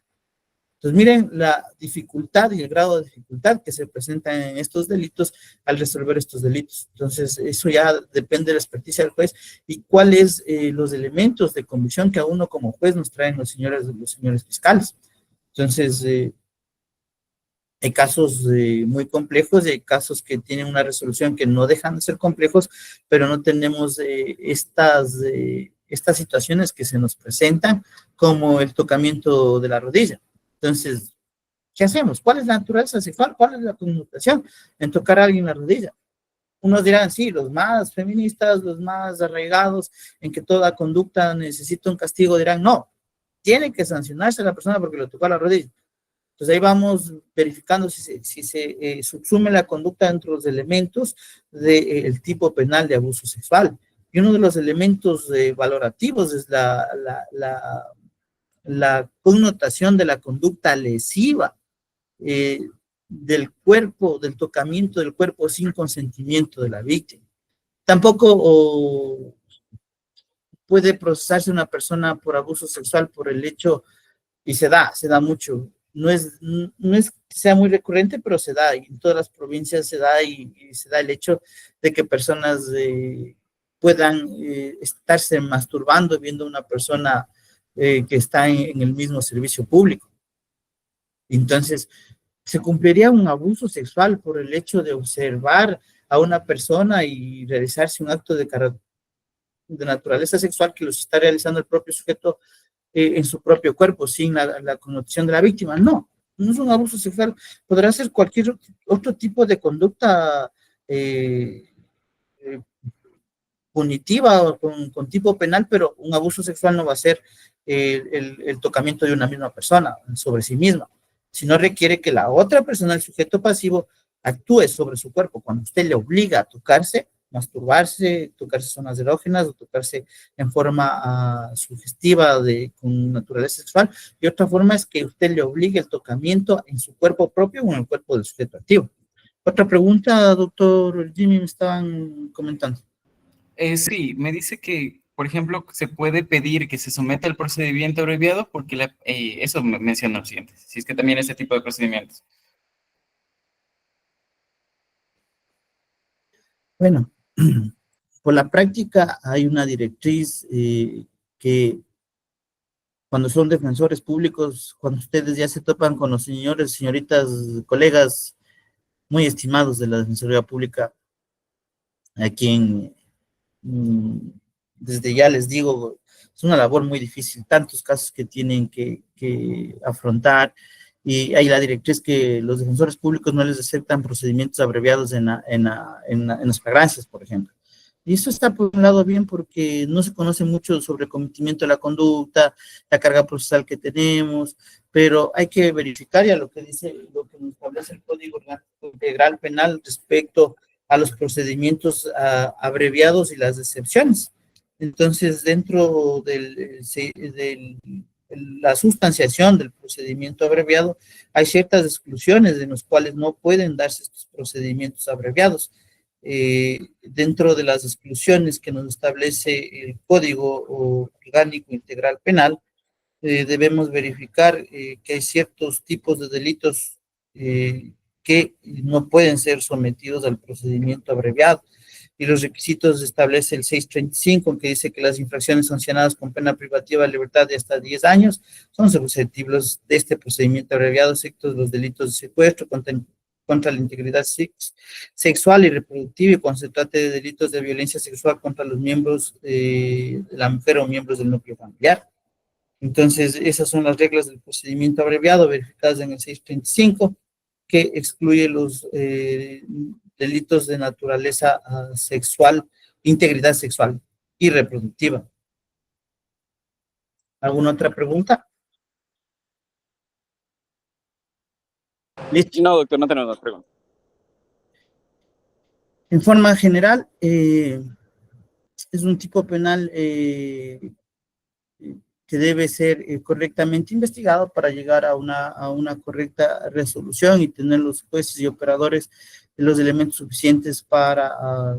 Entonces, miren la dificultad y el grado de dificultad que se presenta en estos delitos al resolver estos delitos. Entonces, eso ya depende de la experticia del juez y cuáles los elementos de convicción que a uno como juez nos traen los señores fiscales. Entonces, hay casos muy complejos y hay casos que tienen una resolución que no dejan de ser complejos, pero no tenemos estas situaciones que se nos presentan, como el tocamiento de la rodilla. Entonces, ¿qué hacemos? ¿Cuál es la naturaleza sexual? ¿Cuál es la connotación en tocar a alguien la rodilla? Unos dirán, sí, los más feministas, los más arraigados en que toda conducta necesita un castigo, dirán, no, tiene que sancionarse a la persona porque le tocó la rodilla. Entonces ahí vamos verificando si se subsume la conducta dentro de los elementos del tipo penal de abuso sexual. Y uno de los elementos valorativos es la connotación de la conducta lesiva del cuerpo, del tocamiento del cuerpo sin consentimiento de la víctima. Tampoco puede procesarse una persona por abuso sexual por el hecho, y se da mucho. No es que sea muy recurrente, pero se da, y en todas las provincias se da, y se da el hecho de que personas puedan estarse masturbando viendo a una persona que está en el mismo servicio público. Entonces, se cumpliría un abuso sexual por el hecho de observar a una persona y realizarse un acto de naturaleza sexual que los está realizando el propio sujeto en su propio cuerpo, sin la connotación de la víctima. No, no es un abuso sexual. Podrá ser cualquier otro tipo de conducta eh, punitiva o con tipo penal, pero un abuso sexual no va a ser el tocamiento de una misma persona sobre sí misma, sino requiere que la otra persona, el sujeto pasivo, actúe sobre su cuerpo. Cuando usted le obliga a tocarse, masturbarse, tocarse zonas erógenas o tocarse en forma sugestiva con naturaleza sexual, y otra forma es que usted le obligue el tocamiento en su cuerpo propio o en el cuerpo del sujeto activo. Otra pregunta, doctor Jimmy, me estaban comentando. Sí, me dice que, por ejemplo, se puede pedir que se someta al procedimiento abreviado porque eso me menciona lo siguiente, si es que también ese tipo de procedimientos. Bueno, por la práctica hay una directriz que cuando son defensores públicos, cuando ustedes ya se topan con los señores, señoritas, colegas muy estimados de la Defensoría Pública, a quien desde ya les digo, es una labor muy difícil, tantos casos que tienen que afrontar, y hay la directriz que los defensores públicos no les aceptan procedimientos abreviados en las flagrancias, por ejemplo. Y eso está por un lado bien porque no se conoce mucho sobre el cometimiento de la conducta, la carga procesal que tenemos, pero hay que verificar ya lo que dice, lo que nos establece el Código Integral Penal respecto a los procedimientos abreviados y las excepciones. Entonces, dentro la sustanciación del procedimiento abreviado, hay ciertas exclusiones en las cuales no pueden darse estos procedimientos abreviados. Dentro de las exclusiones que nos establece el Código Orgánico Integral Penal, debemos verificar que hay ciertos tipos de delitos que no pueden ser sometidos al procedimiento abreviado. Y los requisitos establece el 635, que dice que las infracciones sancionadas con pena privativa de libertad de hasta 10 años son susceptibles de este procedimiento abreviado, excepto los delitos de secuestro contra la integridad sexual y reproductiva, y cuando se trate de delitos de violencia sexual contra los miembros de la mujer o miembros del núcleo familiar. Entonces, esas son las reglas del procedimiento abreviado verificadas en el 635, que excluye los delitos de naturaleza sexual, integridad sexual y reproductiva. ¿Alguna otra pregunta? ¿Listo? No, doctor, no tenemos más preguntas. En forma general, es un tipo penal que debe ser correctamente investigado para llegar a una correcta resolución y tener los jueces y operadores los elementos suficientes para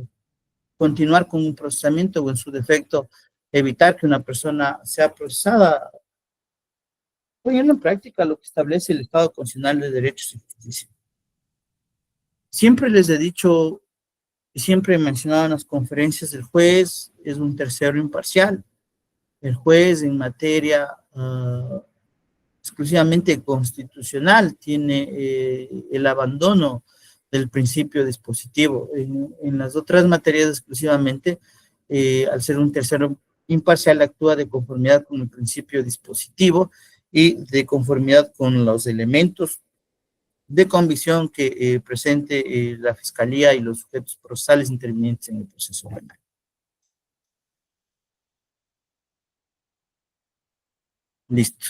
continuar con un procesamiento o en su defecto evitar que una persona sea procesada, poniendo en práctica lo que establece el Estado Constitucional de Derechos y Justicia. Siempre les he dicho y siempre he mencionado en las conferencias, el juez es un tercero imparcial. El juez en materia exclusivamente constitucional tiene el abandono del principio dispositivo. En las otras materias exclusivamente, al ser un tercero imparcial, actúa de conformidad con el principio dispositivo y de conformidad con los elementos de convicción que presente la Fiscalía y los sujetos procesales intervinientes en el proceso penal. Listo.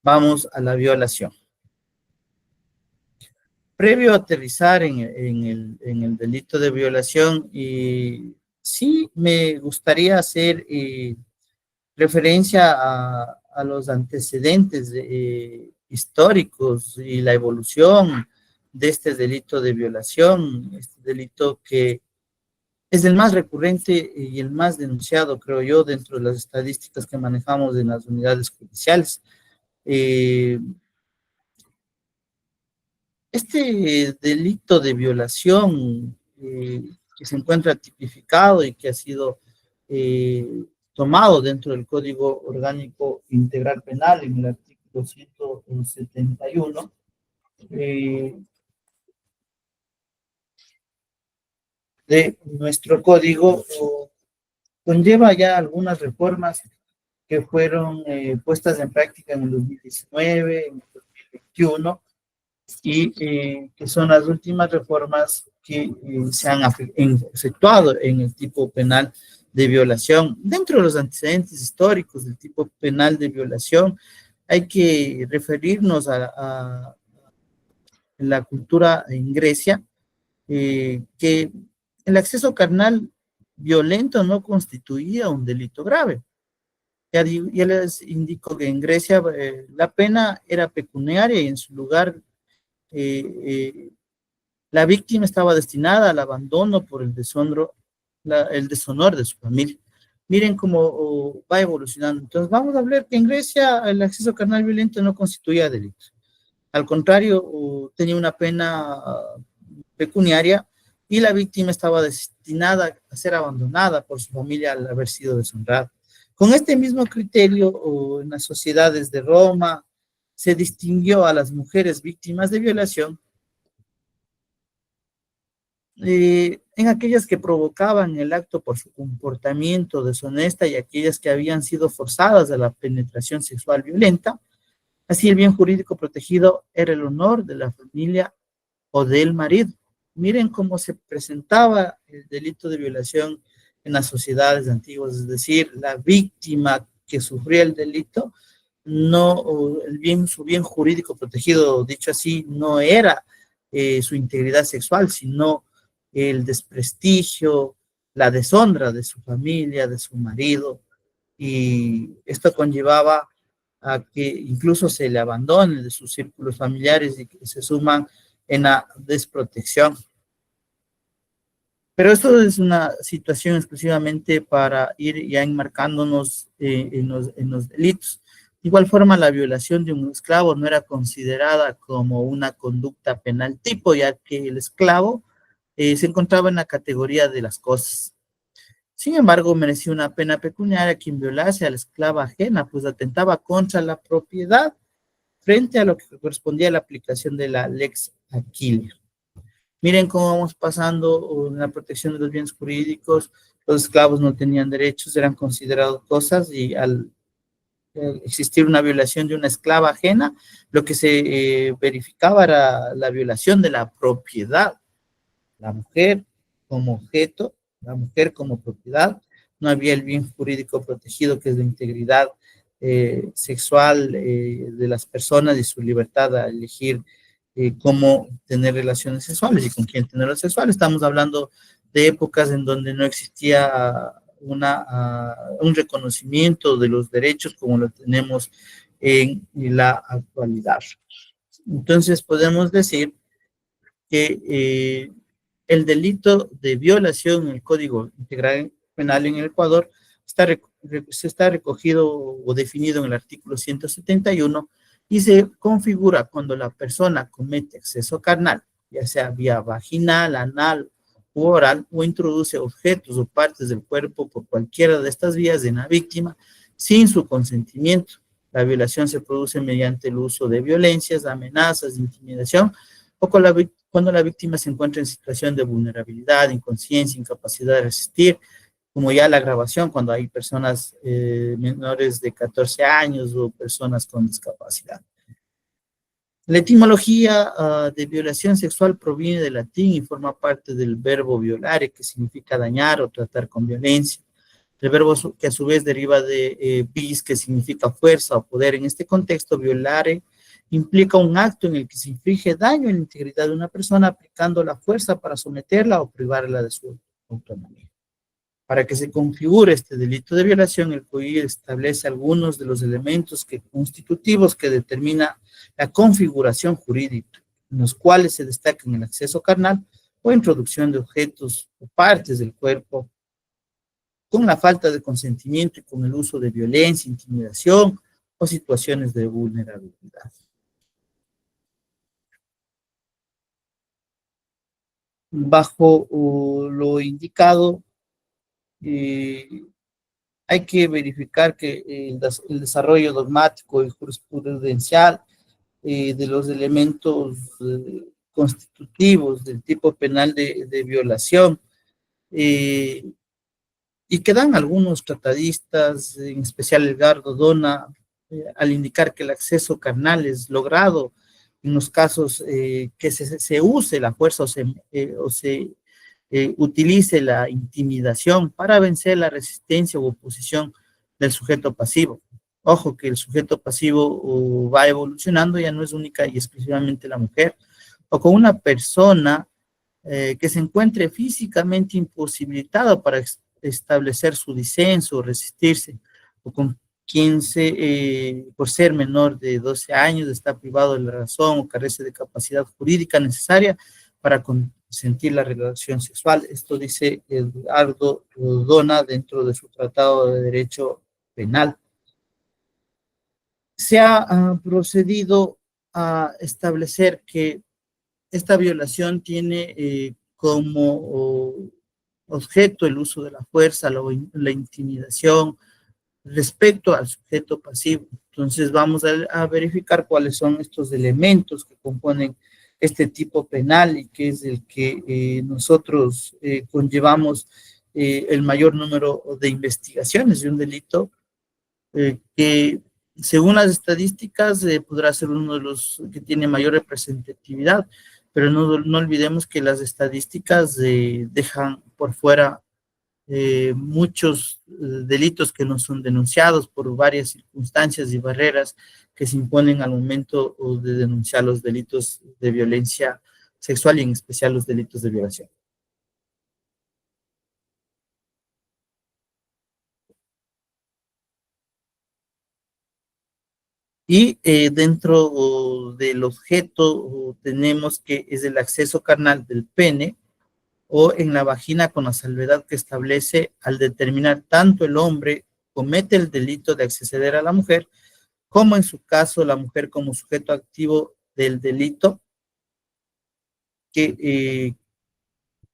Vamos a la violación. Previo a aterrizar en el delito de violación, sí me gustaría hacer referencia a los antecedentes históricos y la evolución de este delito de violación, este delito que es el más recurrente y el más denunciado, creo yo, dentro de las estadísticas que manejamos en las unidades judiciales. Este delito de violación que se encuentra tipificado y que ha sido tomado dentro del Código Orgánico Integral Penal en el artículo 171, de nuestro código, conlleva ya algunas reformas que fueron puestas en práctica en el 2019, en el 2021, y que son las últimas reformas que se han efectuado en el tipo penal de violación. Dentro de los antecedentes históricos del tipo penal de violación, hay que referirnos a la cultura en Grecia, que el acceso carnal violento no constituía un delito grave. Ya les indico que en Grecia la pena era pecuniaria y en su lugar la víctima estaba destinada al abandono por el deshonor de su familia. Miren cómo va evolucionando. Entonces vamos a ver que en Grecia el acceso carnal violento no constituía delito. Al contrario, tenía una pena pecuniaria y la víctima estaba destinada a ser abandonada por su familia al haber sido deshonrada. Con este mismo criterio, en las sociedades de Roma, se distinguió a las mujeres víctimas de violación en aquellas que provocaban el acto por su comportamiento deshonesta y aquellas que habían sido forzadas a la penetración sexual violenta. Así, el bien jurídico protegido era el honor de la familia o del marido. Miren cómo se presentaba el delito de violación en las sociedades antiguas, es decir, la víctima que sufría el delito, su bien jurídico protegido, dicho así, no era su integridad sexual, sino el desprestigio, la deshonra de su familia, de su marido, y esto conllevaba a que incluso se le abandone de sus círculos familiares y que se suman en la desprotección. Pero esto es una situación exclusivamente para ir ya enmarcándonos en los delitos. De igual forma, la violación de un esclavo no era considerada como una conducta penal tipo, ya que el esclavo se encontraba en la categoría de las cosas. Sin embargo, merecía una pena pecuniaria quien violase a la esclava ajena, pues atentaba contra la propiedad frente a lo que correspondía a la aplicación de la Lex Aquilia. Miren cómo vamos pasando en la protección de los bienes jurídicos. Los esclavos no tenían derechos, eran considerados cosas, y al existir una violación de una esclava ajena, lo que se verificaba era la violación de la propiedad. La mujer como objeto, la mujer como propiedad, no había el bien jurídico protegido, que es la integridad sexual de las personas y su libertad a elegir cómo tener relaciones sexuales y con quién tener relaciones sexuales. Estamos hablando de épocas en donde no existía un reconocimiento de los derechos como lo tenemos en la actualidad. Entonces podemos decir que el delito de violación en el Código Integral Penal en el Ecuador está recogido o definido en el artículo 171 y se configura cuando la persona comete acceso carnal, ya sea vía vaginal, anal u oral, o introduce objetos o partes del cuerpo por cualquiera de estas vías en la víctima sin su consentimiento. La violación se produce mediante el uso de violencias, amenazas, intimidación, o cuando la víctima se encuentra en situación de vulnerabilidad, inconsciencia, incapacidad de resistir, como ya la agravación cuando hay personas menores de 14 años o personas con discapacidad. La etimología de violación sexual proviene del latín y forma parte del verbo violare, que significa dañar o tratar con violencia. El verbo que a su vez deriva de vis, que significa fuerza o poder. En este contexto, violare implica un acto en el que se inflige daño a la integridad de una persona aplicando la fuerza para someterla o privarla de su autonomía. Para que se configure este delito de violación, el COI establece algunos de los elementos constitutivos que determina la configuración jurídica, en los cuales se destacan el acceso carnal o introducción de objetos o partes del cuerpo con la falta de consentimiento y con el uso de violencia, intimidación o situaciones de vulnerabilidad. Bajo lo indicado, hay que verificar que el desarrollo dogmático y jurisprudencial de los elementos constitutivos del tipo penal de violación, eh, y que dan algunos tratadistas, en especial Edgardo Dona, al indicar que el acceso carnal es logrado en los casos que se use la fuerza o se utilice la intimidación para vencer la resistencia u oposición del sujeto pasivo. Ojo que el sujeto pasivo va evolucionando, ya no es única y exclusivamente la mujer, o con una persona que se encuentre físicamente imposibilitada para establecer su disenso o resistirse, o con quien por ser menor de 12 años está privado de la razón o carece de capacidad jurídica necesaria para consentir la relación sexual. Esto dice Eduardo Dona dentro de su Tratado de Derecho Penal. Se ha procedido a establecer que esta violación tiene como objeto el uso de la fuerza, la intimidación respecto al sujeto pasivo. Entonces vamos a verificar cuáles son estos elementos que componen este tipo penal y que es el que nosotros conllevamos el mayor número de investigaciones de un delito que según las estadísticas podrá ser uno de los que tiene mayor representatividad, pero no olvidemos que las estadísticas dejan por fuera muchos delitos que no son denunciados por varias circunstancias y barreras que se imponen al momento de denunciar los delitos de violencia sexual y en especial los delitos de violación. Y dentro del objeto tenemos que es el acceso carnal del pene o en la vagina con la salvedad que establece al determinar tanto el hombre comete el delito de acceder a la mujer, como en su caso la mujer como sujeto activo del delito que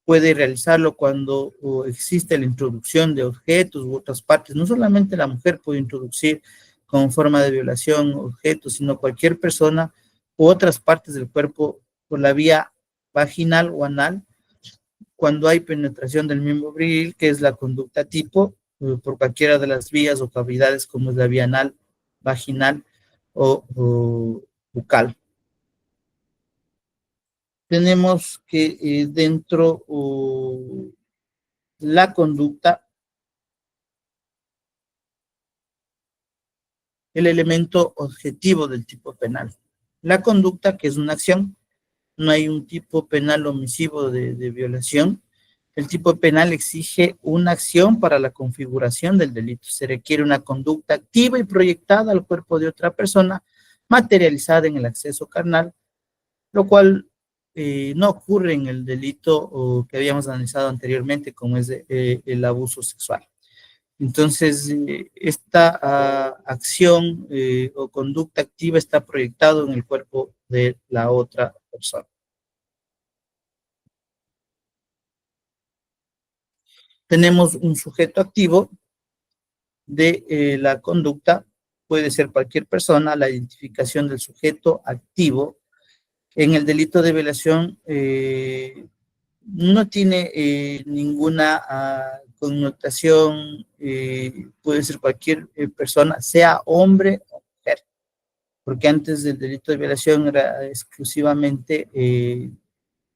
puede realizarlo cuando existe la introducción de objetos u otras partes. No solamente la mujer puede introducir como forma de violación objetos, sino cualquier persona u otras partes del cuerpo por la vía vaginal o anal cuando hay penetración del miembro viril, que es la conducta tipo, por cualquiera de las vías o cavidades como es la vía anal, vaginal o bucal. Tenemos que dentro la conducta, el elemento objetivo del tipo penal. La conducta, que es una acción, no hay un tipo penal omisivo de violación. El tipo penal exige una acción para la configuración del delito. Se requiere una conducta activa y proyectada al cuerpo de otra persona, materializada en el acceso carnal, lo cual no ocurre en el delito que habíamos analizado anteriormente, como es el abuso sexual. Entonces, esta acción o conducta activa está proyectado en el cuerpo de la otra persona. Tenemos un sujeto activo de la conducta, puede ser cualquier persona, la identificación del sujeto activo. En el delito de violación no tiene ninguna connotación, puede ser cualquier persona, sea hombre o mujer, porque antes del delito de violación era exclusivamente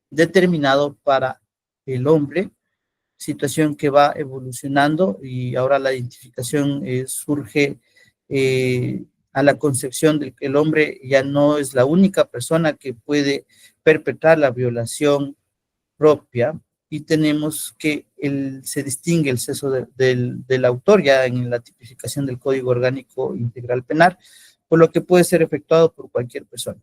determinado para el hombre, situación que va evolucionando y ahora la identificación surge a la concepción de que el hombre ya no es la única persona que puede perpetrar la violación propia y tenemos que se distingue el sexo del autor ya en la tipificación del Código Orgánico Integral Penal, por lo que puede ser efectuado por cualquier persona.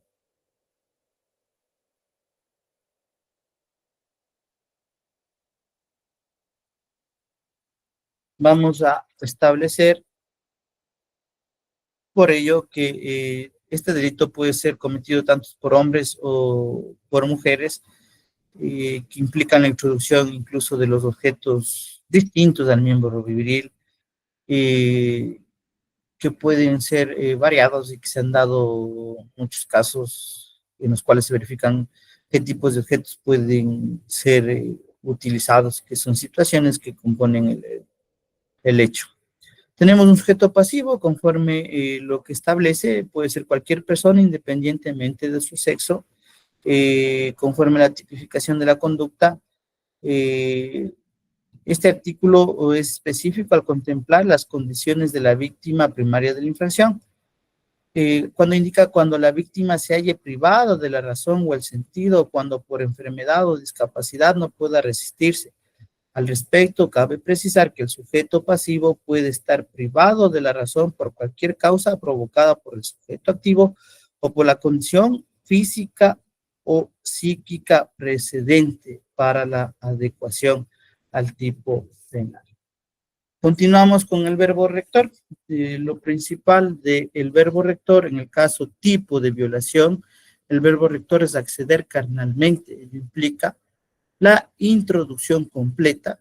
Vamos a establecer por ello que este delito puede ser cometido tanto por hombres o por mujeres, que implican la introducción incluso de los objetos distintos al miembro viril, que pueden ser variados y que se han dado muchos casos en los cuales se verifican qué tipos de objetos pueden ser utilizados, que son situaciones que componen el hecho. Tenemos un sujeto pasivo conforme lo que establece, puede ser cualquier persona independientemente de su sexo, conforme la tipificación de la conducta. Este artículo es específico al contemplar las condiciones de la víctima primaria de la infracción, cuando indica cuando la víctima se halle privada de la razón o el sentido, o cuando por enfermedad o discapacidad no pueda resistirse. Al respecto, cabe precisar que el sujeto pasivo puede estar privado de la razón por cualquier causa provocada por el sujeto activo o por la condición física o psíquica precedente para la adecuación al tipo penal. Continuamos con el verbo rector. Lo principal del verbo rector en el caso tipo de violación, el verbo rector es acceder carnalmente. Ello implica la introducción completa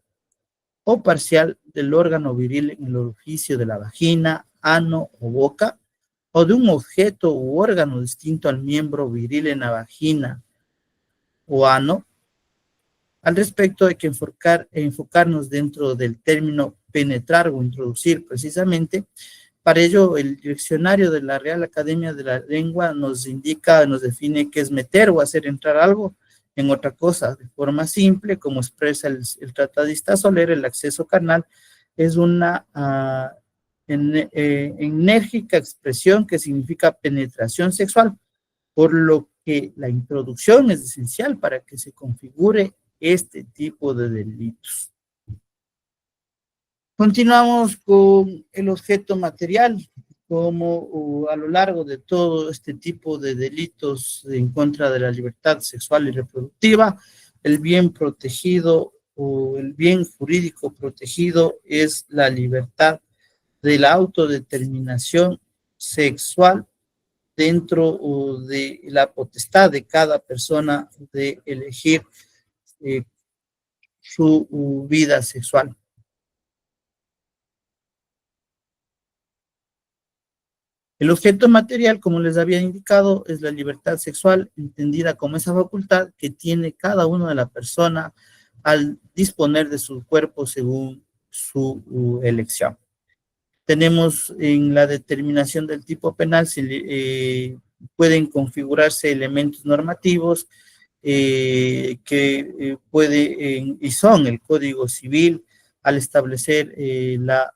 o parcial del órgano viril en el orificio de la vagina, ano o boca, o de un objeto u órgano distinto al miembro viril en la vagina o ano. Al respecto, hay que enfocarnos dentro del término penetrar o introducir precisamente. Para ello, el diccionario de la Real Academia de la Lengua nos indica, nos define qué es meter o hacer entrar algo en otra cosa. De forma simple, como expresa el tratadista Soler, el acceso carnal es una enérgica expresión que significa penetración sexual, por lo que la introducción es esencial para que se configure este tipo de delitos. Continuamos con el objeto material, como a lo largo de todo este tipo de delitos en contra de la libertad sexual y reproductiva, el bien protegido o el bien jurídico protegido es la libertad de la autodeterminación sexual dentro de la potestad de cada persona de elegir eh, su vida sexual. El objeto material, como les había indicado, es la libertad sexual, entendida como esa facultad que tiene cada una de la persona al disponer de su cuerpo según su elección. Tenemos en la determinación del tipo penal, pueden configurarse elementos normativos que y son el Código Civil al establecer la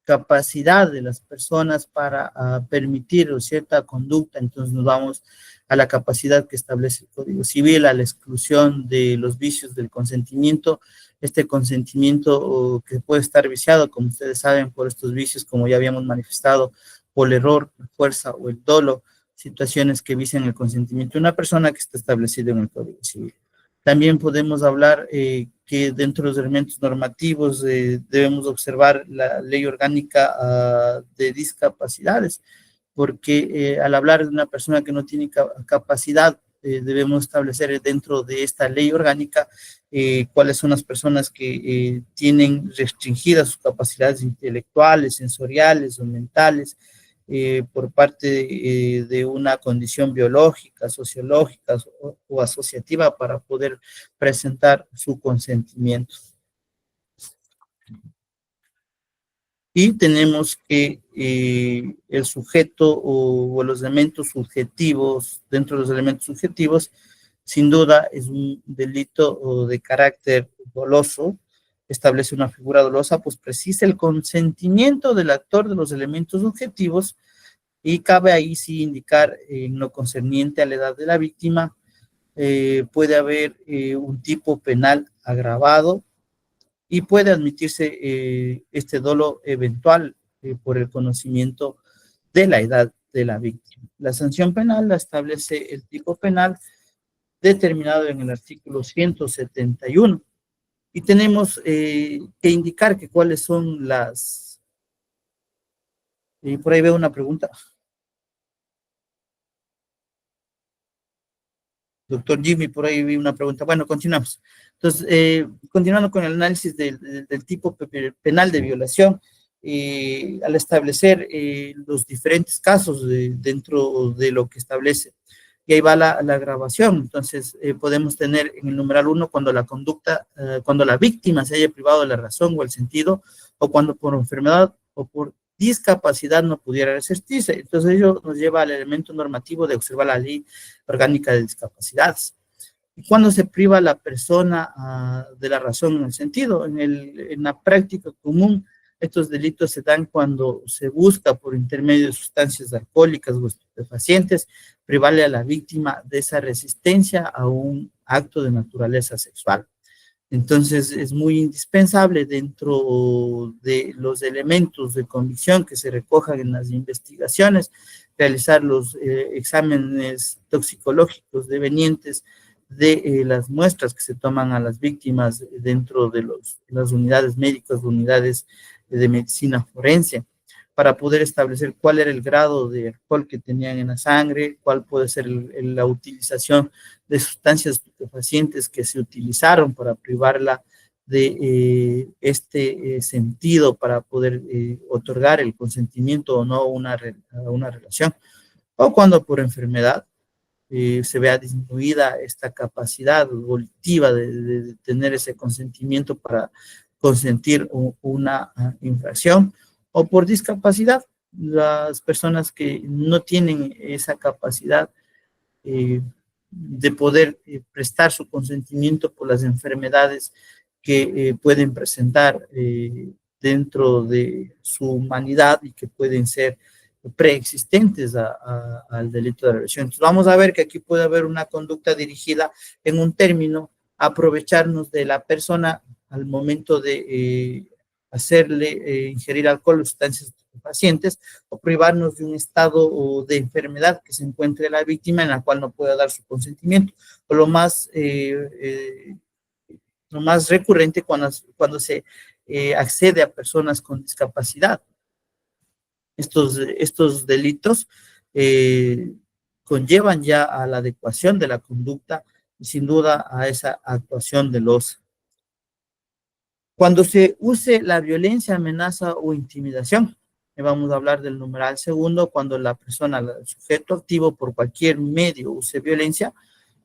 capacidad de las personas para permitir cierta conducta. Entonces nos vamos a la capacidad que establece el Código Civil, a la exclusión de los vicios del consentimiento. Este consentimiento que puede estar viciado, como ustedes saben, por estos vicios, como ya habíamos manifestado, por el error, la fuerza o el dolo, situaciones que vician el consentimiento de una persona que está establecido en el Código Civil. También podemos hablar que dentro de los elementos normativos debemos observar la ley orgánica de discapacidades, porque al hablar de una persona que no tiene capacidad, debemos establecer dentro de esta ley orgánica cuáles son las personas que tienen restringidas sus capacidades intelectuales, sensoriales o mentales, por parte de una condición biológica, sociológica o asociativa para poder presentar su consentimiento. Y tenemos que el sujeto o los elementos subjetivos, dentro de los elementos subjetivos, sin duda es un delito de carácter doloso, establece una figura dolosa, pues precisa el consentimiento del actor de los elementos subjetivos y cabe ahí sí indicar en lo concerniente a la edad de la víctima, puede haber un tipo penal agravado y puede admitirse este dolo eventual por el conocimiento de la edad de la víctima. La sanción penal la establece el tipo penal determinado en el artículo 171. Y tenemos que indicar que cuáles son las... por ahí veo una pregunta. doctor Jimmy, por ahí vi una pregunta. Bueno, continuamos. Entonces, continuando con el análisis del tipo penal de violación, al establecer los diferentes casos dentro de lo que establece. Y ahí va la grabación. Entonces, podemos tener en el numeral 1 cuando la conducta, cuando la víctima se haya privado de la razón o el sentido, o cuando por enfermedad o por discapacidad no pudiera resistirse. Entonces, ello nos lleva al elemento normativo de observar la ley orgánica de discapacidades. ¿Y cuándo se priva a la persona de la razón en el sentido? En la práctica común, estos delitos se dan cuando se busca por intermedio de sustancias alcohólicas o estupefacientes privarle a la víctima de esa resistencia a un acto de naturaleza sexual. Entonces, es muy indispensable dentro de los elementos de convicción que se recojan en las investigaciones, realizar los exámenes toxicológicos devenientes de las muestras que se toman a las víctimas dentro de las unidades médicas, unidades de medicina forense, para poder establecer cuál era el grado de alcohol que tenían en la sangre, cuál puede ser la utilización de sustancias estupefacientes que se utilizaron para privarla de este sentido para poder otorgar el consentimiento o no a una relación, o cuando por enfermedad se vea disminuida esta capacidad volitiva de tener ese consentimiento para consentir una infracción, o por discapacidad, las personas que no tienen esa capacidad de poder prestar su consentimiento por las enfermedades que pueden presentar dentro de su humanidad y que pueden ser preexistentes al delito de agresión. Entonces vamos a ver que aquí puede haber una conducta dirigida en un término, aprovecharnos de la persona al momento de hacerle ingerir alcohol o sustancias pacientes, o privarnos de un estado de enfermedad que se encuentre la víctima en la cual no pueda dar su consentimiento, o lo más recurrente cuando se accede a personas con discapacidad. Estos delitos conllevan ya a la adecuación de la conducta y sin duda a esa actuación de los. Cuando se use la violencia, amenaza o intimidación, vamos a hablar del numeral segundo, cuando la persona, el sujeto activo por cualquier medio use violencia,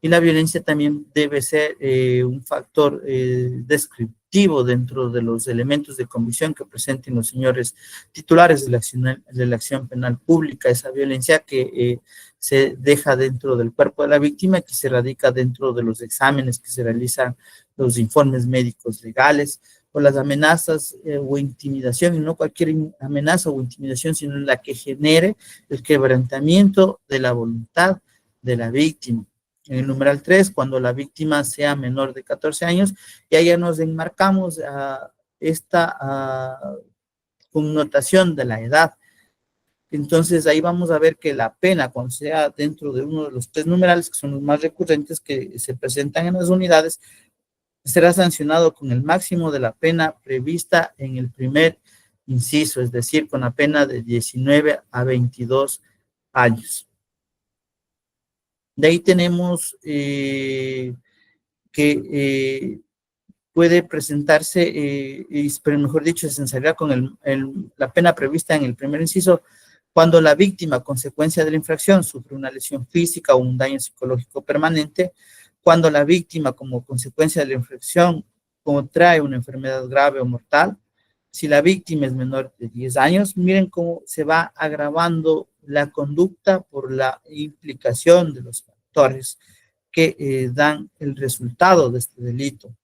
y la violencia también debe ser un factor descriptivo dentro de los elementos de convicción que presenten los señores titulares de la acción penal pública, esa violencia que se deja dentro del cuerpo de la víctima, que se radica dentro de los exámenes que se realizan, los informes médicos legales, o las amenazas o intimidación, y no cualquier amenaza o intimidación, sino la que genere el quebrantamiento de la voluntad de la víctima. En el numeral 3, cuando la víctima sea menor de 14 años, y ahí ya nos enmarcamos a esta connotación de la edad. Entonces ahí vamos a ver que la pena, cuando sea dentro de uno de los 3 numerales, que son los más recurrentes que se presentan en las unidades, será sancionado con el máximo de la pena prevista en el primer inciso, es decir, con la pena de 19 a 22 años. De ahí tenemos que puede presentarse, pero mejor dicho, se sancionará con la pena prevista en el primer inciso cuando la víctima, a consecuencia de la infracción, sufre una lesión física o un daño psicológico permanente, cuando la víctima, como consecuencia de la infracción, contrae una enfermedad grave o mortal, si la víctima es menor de 10 años, miren cómo se va agravando la conducta por la implicación de los factores que dan el resultado de este delito.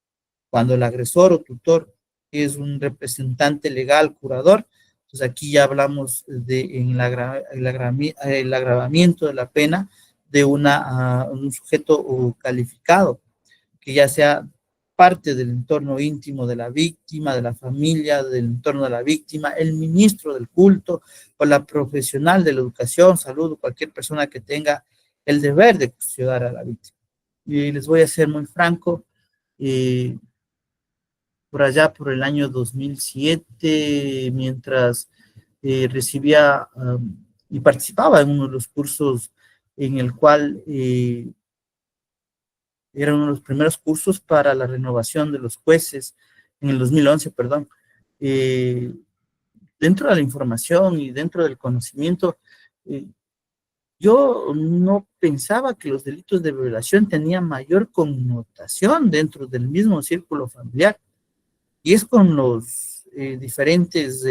Cuando el agresor o tutor es un representante legal, curador, pues aquí ya hablamos el agravamiento de la pena de un sujeto calificado, que ya sea parte del entorno íntimo de la víctima, de la familia, del entorno de la víctima, el ministro del culto o la profesional de la educación, salud, o cualquier persona que tenga el deber de custodiar a la víctima. Y les voy a ser muy franco, por allá por el año 2007, mientras recibía y participaba en uno de los cursos en el cual era uno de los primeros cursos para la renovación de los jueces en el 2011, perdón. Dentro de la información y dentro del conocimiento, eh, yo no pensaba que los delitos de violación tenían mayor connotación dentro del mismo círculo familiar. Y es con los diferentes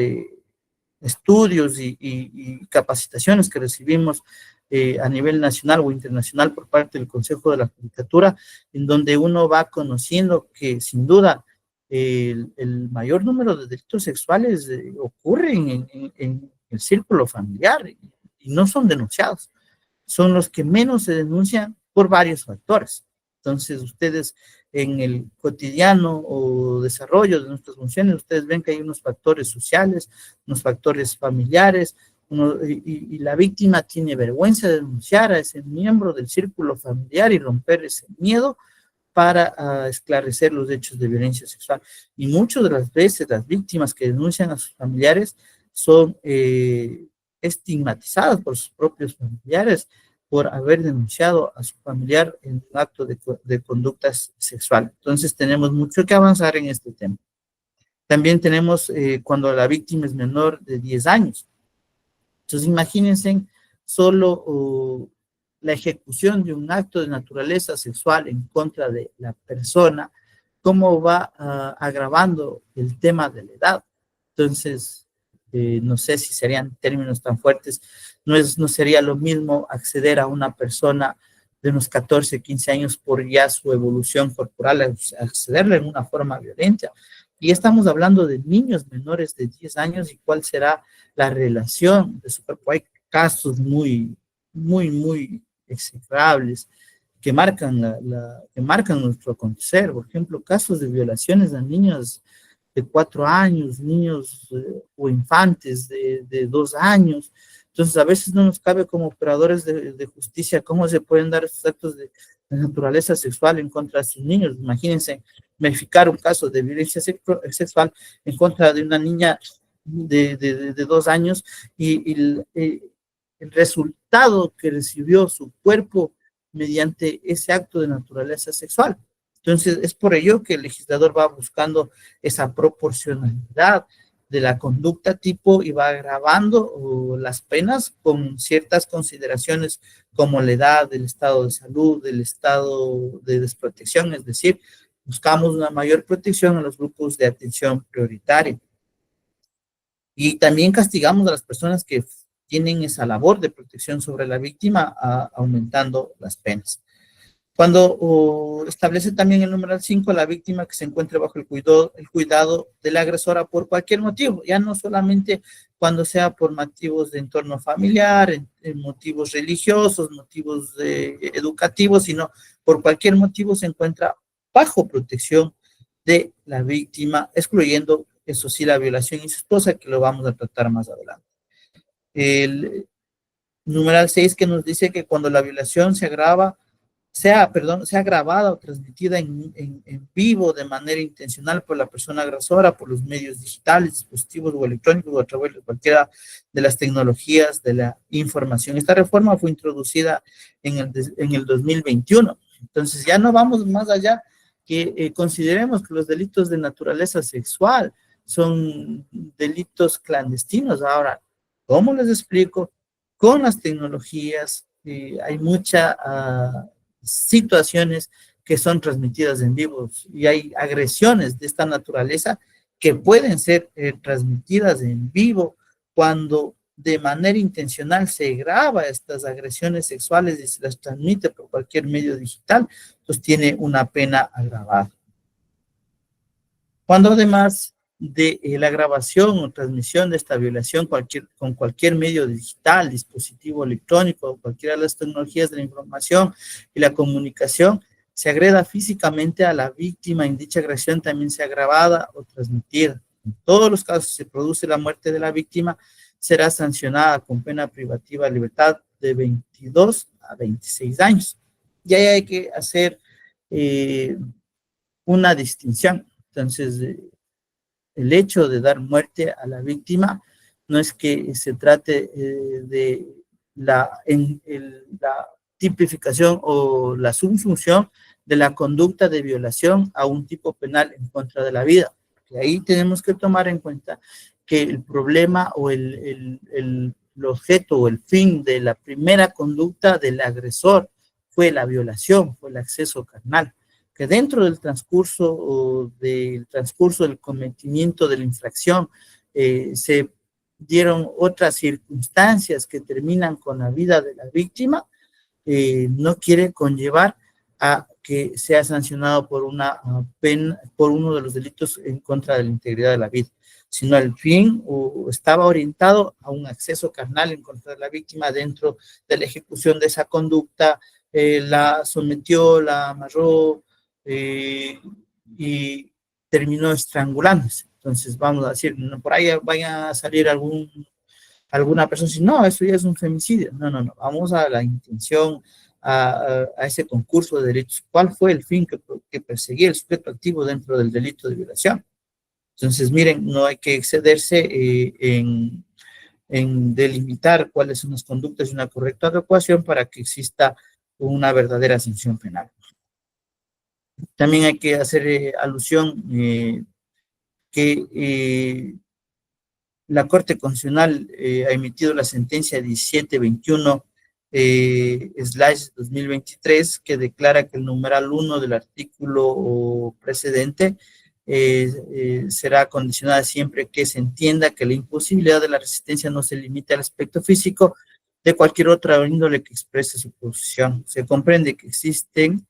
estudios y capacitaciones que recibimos a nivel nacional o internacional por parte del Consejo de la Judicatura, en donde uno va conociendo que sin duda el mayor número de delitos sexuales ocurren en el círculo familiar y no son denunciados. Son los que menos se denuncian por varios factores. Entonces, ustedes en el cotidiano o desarrollo de nuestras funciones, ustedes ven que hay unos factores sociales, unos factores familiares, y la víctima tiene vergüenza de denunciar a ese miembro del círculo familiar y romper ese miedo para esclarecer los hechos de violencia sexual. Y muchas de las veces las víctimas que denuncian a sus familiares son estigmatizadas por sus propios familiares por haber denunciado a su familiar en un acto de conducta sexual. Entonces tenemos mucho que avanzar en este tema. También tenemos cuando la víctima es menor de 10 años. Entonces imagínense solo la ejecución de un acto de naturaleza sexual en contra de la persona, cómo va agravando el tema de la edad. Entonces, no sé si serían términos tan fuertes, no sería lo mismo acceder a una persona de unos 14, 15 años por ya su evolución corporal, accederle en una forma violenta. Y estamos hablando de niños menores de 10 años y cuál será la relación de su cuerpo. Hay casos muy execrables que marcan, que marcan nuestro acontecer. Por ejemplo, casos de violaciones a niños de 4 años, niños o infantes de 2 años. Entonces, a veces no nos cabe como operadores de justicia cómo se pueden dar estos actos de naturaleza sexual en contra de sus niños. Imagínense verificar un caso de violencia sexual en contra de una niña de 2 años y el resultado que recibió su cuerpo mediante ese acto de naturaleza sexual. Entonces, es por ello que el legislador va buscando esa proporcionalidad de la conducta tipo y va agravando las penas con ciertas consideraciones como la edad, el estado de salud, el estado de desprotección, es decir, buscamos una mayor protección a los grupos de atención prioritaria. Y también castigamos a las personas que tienen esa labor de protección sobre la víctima, aumentando las penas. Cuando establece también el numeral 5, la víctima que se encuentre bajo el cuidado de la agresora por cualquier motivo, ya no solamente cuando sea por motivos de entorno familiar, en motivos religiosos, motivos educativos, sino por cualquier motivo se encuentra bajo protección de la víctima, excluyendo, eso sí, la violación incestuosa, que lo vamos a tratar más adelante. El numeral 6 que nos dice que cuando la violación se agrava, sea grabada o transmitida en vivo de manera intencional por la persona agresora, por los medios digitales, dispositivos o electrónicos o a través de cualquiera de las tecnologías de la información. Esta reforma fue introducida en el 2021. Entonces ya no vamos más allá que consideremos que los delitos de naturaleza sexual son delitos clandestinos. Ahora, ¿cómo les explico? Con las tecnologías hay mucha situaciones que son transmitidas en vivo y hay agresiones de esta naturaleza que pueden ser transmitidas en vivo cuando de manera intencional se graba estas agresiones sexuales y se las transmite por cualquier medio digital, pues tiene una pena agravada. Cuando además de la grabación o transmisión de esta violación con cualquier medio digital, dispositivo electrónico o cualquiera de las tecnologías de la información y la comunicación, se agreda físicamente a la víctima en dicha agresión también sea grabada o transmitida. En todos los casos se produce la muerte de la víctima, será sancionada con pena privativa de libertad de 22 a 26 años. Y ahí hay que hacer una distinción. Entonces, el hecho de dar muerte a la víctima no es que se trate de la tipificación o la subsunción de la conducta de violación a un tipo penal en contra de la vida. Y ahí tenemos que tomar en cuenta que el problema o el objeto o el fin de la primera conducta del agresor fue la violación, fue el acceso carnal, que dentro del transcurso del cometimiento de la infracción se dieron otras circunstancias que terminan con la vida de la víctima, no quiere conllevar a que sea sancionado por una pena, por uno de los delitos en contra de la integridad de la vida, sino al fin estaba orientado a un acceso carnal en contra de la víctima dentro de la ejecución de esa conducta, la sometió, la amarró y terminó estrangulándose. Entonces vamos a decir, no, por ahí vaya a salir alguna persona dice, no, eso ya es un femicidio. No, no, no, vamos a la intención, a ese concurso de delitos. ¿Cuál fue el fin que perseguía el sujeto activo dentro del delito de violación? Entonces, miren, no hay que excederse en delimitar cuáles son las conductas y una correcta adecuación para que exista una verdadera sanción penal. También hay que hacer alusión que la Corte Constitucional ha emitido la sentencia 1721/2023 que declara que el numeral 1 del artículo precedente será condicionada siempre que se entienda que la imposibilidad de la resistencia no se limite al aspecto físico de cualquier otra índole que exprese su posición. Se comprende que existen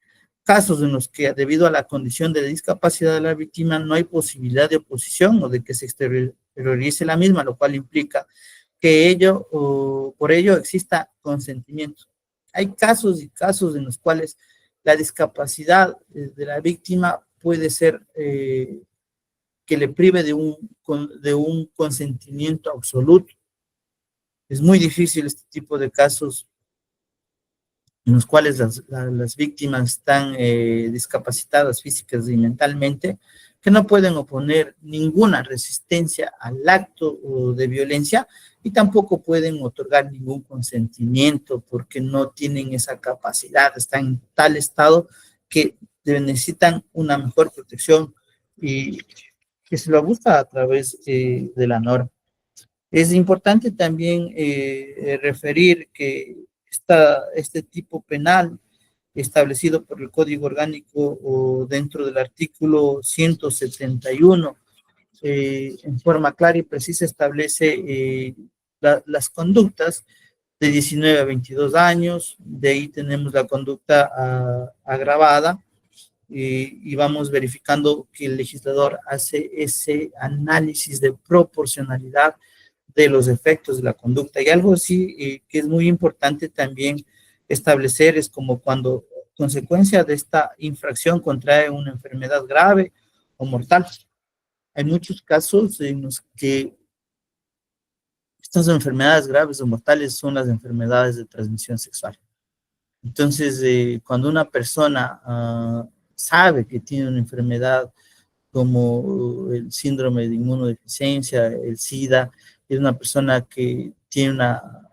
casos en los que debido a la condición de discapacidad de la víctima no hay posibilidad de oposición o de que se exteriorice la misma, lo cual implica que por ello exista consentimiento. Hay casos y casos en los cuales la discapacidad de la víctima puede ser que le prive de un consentimiento absoluto. Es muy difícil este tipo de casos en los cuales las víctimas están discapacitadas físicas y mentalmente, que no pueden oponer ninguna resistencia al acto de violencia y tampoco pueden otorgar ningún consentimiento porque no tienen esa capacidad, están en tal estado que necesitan una mejor protección y que se lo busca a través de la norma. Es importante también referir que este tipo penal establecido por el Código Orgánico o dentro del artículo 171, en forma clara y precisa establece las conductas de 19 a 22 años, de ahí tenemos la conducta agravada, y vamos verificando que el legislador hace ese análisis de proporcionalidad de los efectos de la conducta. Y algo sí que es muy importante también establecer es como cuando consecuencia de esta infracción contrae una enfermedad grave o mortal. Hay muchos casos en los que estas enfermedades graves o mortales son las enfermedades de transmisión sexual. Entonces, cuando una persona sabe que tiene una enfermedad como el síndrome de inmunodeficiencia, el SIDA, es una persona que tiene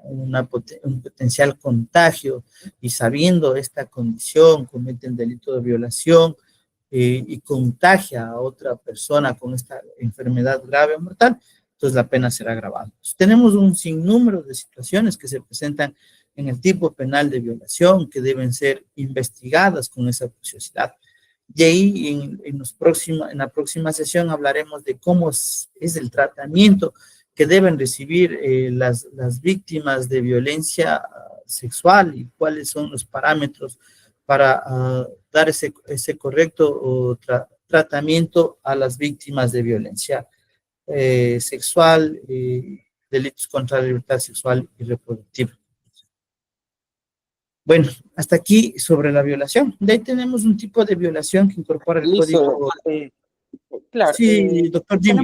un potencial contagio y sabiendo esta condición comete el delito de violación y contagia a otra persona con esta enfermedad grave o mortal, entonces la pena será agravada. Entonces, tenemos un sinnúmero de situaciones que se presentan en el tipo penal de violación que deben ser investigadas con esa curiosidad. Y ahí en la próxima sesión hablaremos de cómo es el tratamiento que deben recibir las víctimas de violencia sexual y cuáles son los parámetros para dar ese correcto tratamiento a las víctimas de violencia sexual, delitos contra la libertad sexual y reproductiva. Bueno, hasta aquí sobre la violación. De ahí tenemos un tipo de violación que incorpora el código. Claro, Sí, doctor Jimmy.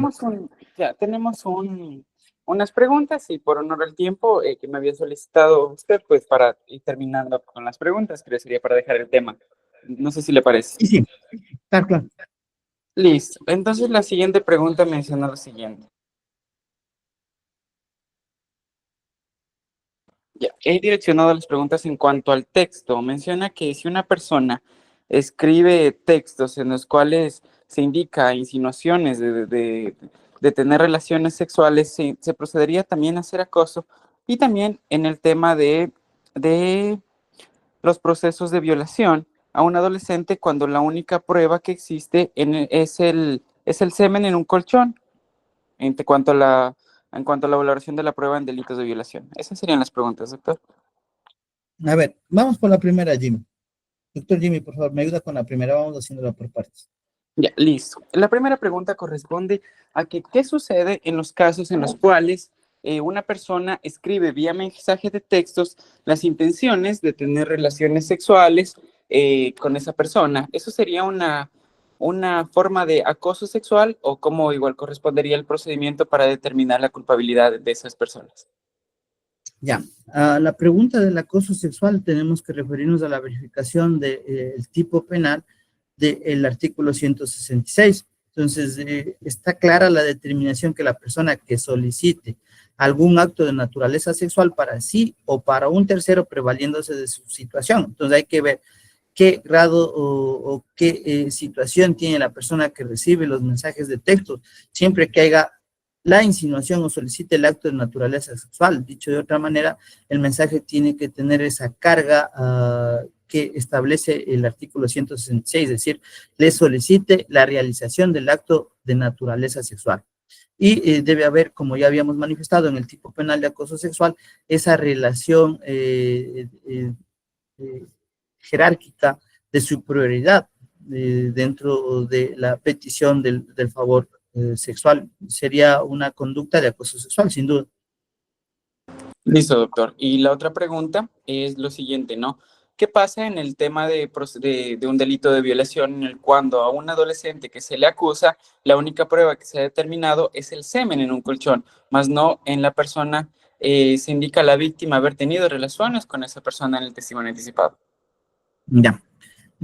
tenemos unas preguntas y por honor al tiempo que me había solicitado usted, pues para ir terminando con las preguntas, creo que sería para dejar el tema. No sé si le parece. Sí, claro. Listo. Entonces la siguiente pregunta menciona lo siguiente. Ya, he direccionado las preguntas en cuanto al texto. Menciona que si una persona escribe textos en los cuales se indica insinuaciones de tener relaciones sexuales, se procedería también a hacer acoso. Y también en el tema de los procesos de violación a un adolescente cuando la única prueba que existe es el semen en un colchón en cuanto a la valoración de la prueba en delitos de violación. Esas serían las preguntas, doctor. A ver, vamos por la primera, Jimmy. Doctor Jimmy, por favor, me ayuda con la primera, vamos haciéndola por partes. Ya, listo. La primera pregunta corresponde a que qué sucede en los casos en los cuales una persona escribe vía mensaje de textos las intenciones de tener relaciones sexuales con esa persona. ¿Eso sería una forma de acoso sexual o cómo igual correspondería el procedimiento para determinar la culpabilidad de esas personas? Ya, a la pregunta del acoso sexual tenemos que referirnos a la verificación del tipo penal del artículo 166. Entonces, está clara la determinación que la persona que solicite algún acto de naturaleza sexual para sí o para un tercero prevaliéndose de su situación. Entonces, hay que ver qué grado o qué situación tiene la persona que recibe los mensajes de texto, siempre que haya la insinuación o solicite el acto de naturaleza sexual. Dicho de otra manera, el mensaje tiene que tener esa carga que establece el artículo 166, es decir, le solicite la realización del acto de naturaleza sexual. Y debe haber, como ya habíamos manifestado en el tipo penal de acoso sexual, esa relación jerárquica de superioridad dentro de la petición del favor sexual. Sería una conducta de acoso sexual, sin duda. Listo, doctor. Y la otra pregunta es lo siguiente, ¿no? ¿Qué pasa en el tema de un delito de violación en el cuando a un adolescente que se le acusa, la única prueba que se ha determinado es el semen en un colchón, más no en la persona, se indica a la víctima haber tenido relaciones con esa persona en el testimonio anticipado? Ya.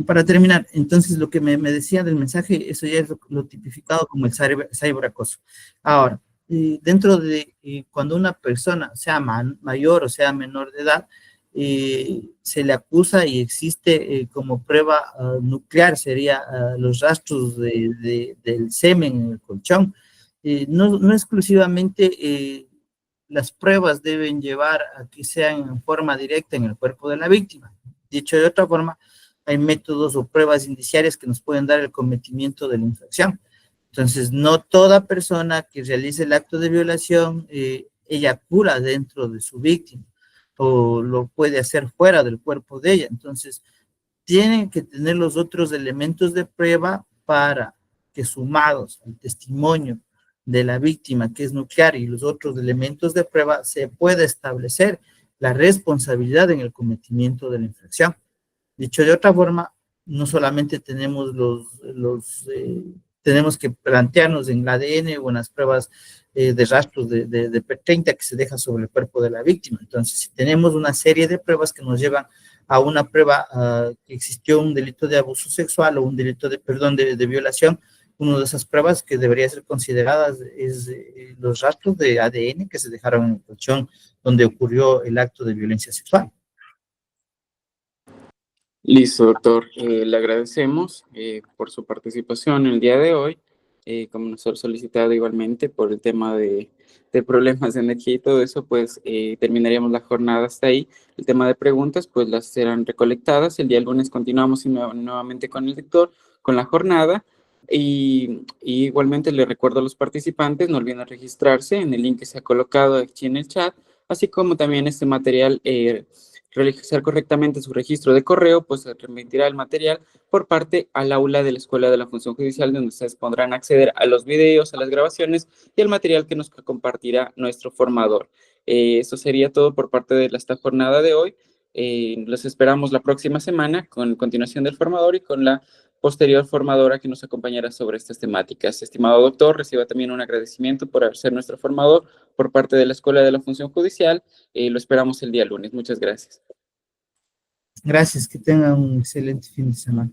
Para terminar, entonces lo que me decía del mensaje, eso ya es lo tipificado como el cyberacoso. Ahora, dentro de cuando una persona, sea mayor o sea menor de edad, se le acusa y existe como prueba nuclear, sería los rastros del semen en el colchón. No exclusivamente las pruebas deben llevar a que sean en forma directa en el cuerpo de la víctima. Dicho de otra forma, hay métodos o pruebas indiciarias que nos pueden dar el cometimiento de la infracción. Entonces, no toda persona que realice el acto de violación eyacula dentro de su víctima o lo puede hacer fuera del cuerpo de ella. Entonces, tienen que tener los otros elementos de prueba para que sumados al testimonio de la víctima, que es nuclear, y los otros elementos de prueba, se pueda establecer la responsabilidad en el cometimiento de la infracción. Dicho de otra forma, no solamente tenemos tenemos que plantearnos en el ADN o en las pruebas de rastros de P30 que se deja sobre el cuerpo de la víctima. Entonces, si tenemos una serie de pruebas que nos llevan a una prueba que existió un delito de abuso sexual o un delito de violación, una de esas pruebas que debería ser consideradas es los rastros de ADN que se dejaron en el colchón donde ocurrió el acto de violencia sexual. Listo, doctor. Le agradecemos por su participación el día de hoy, como nos ha solicitado igualmente por el tema de problemas de energía y todo eso, pues terminaríamos la jornada hasta ahí. El tema de preguntas, pues las serán recolectadas. El día lunes continuamos nuevamente con el doctor, con la jornada. Y igualmente le recuerdo a los participantes, no olviden registrarse en el link que se ha colocado aquí en el chat, así como también este material, realizar correctamente su registro de correo, pues se remitirá el material por parte al aula de la Escuela de la Función Judicial, donde ustedes podrán acceder a los videos, a las grabaciones y al material que nos compartirá nuestro formador. Eso sería todo por parte de esta jornada de hoy. Los esperamos la próxima semana con continuación del formador y con la posterior formadora que nos acompañará sobre estas temáticas. Estimado doctor, reciba también un agradecimiento por ser nuestro formador por parte de la Escuela de la Función Judicial. Lo esperamos el día lunes. Muchas gracias. Gracias, que tengan un excelente fin de semana.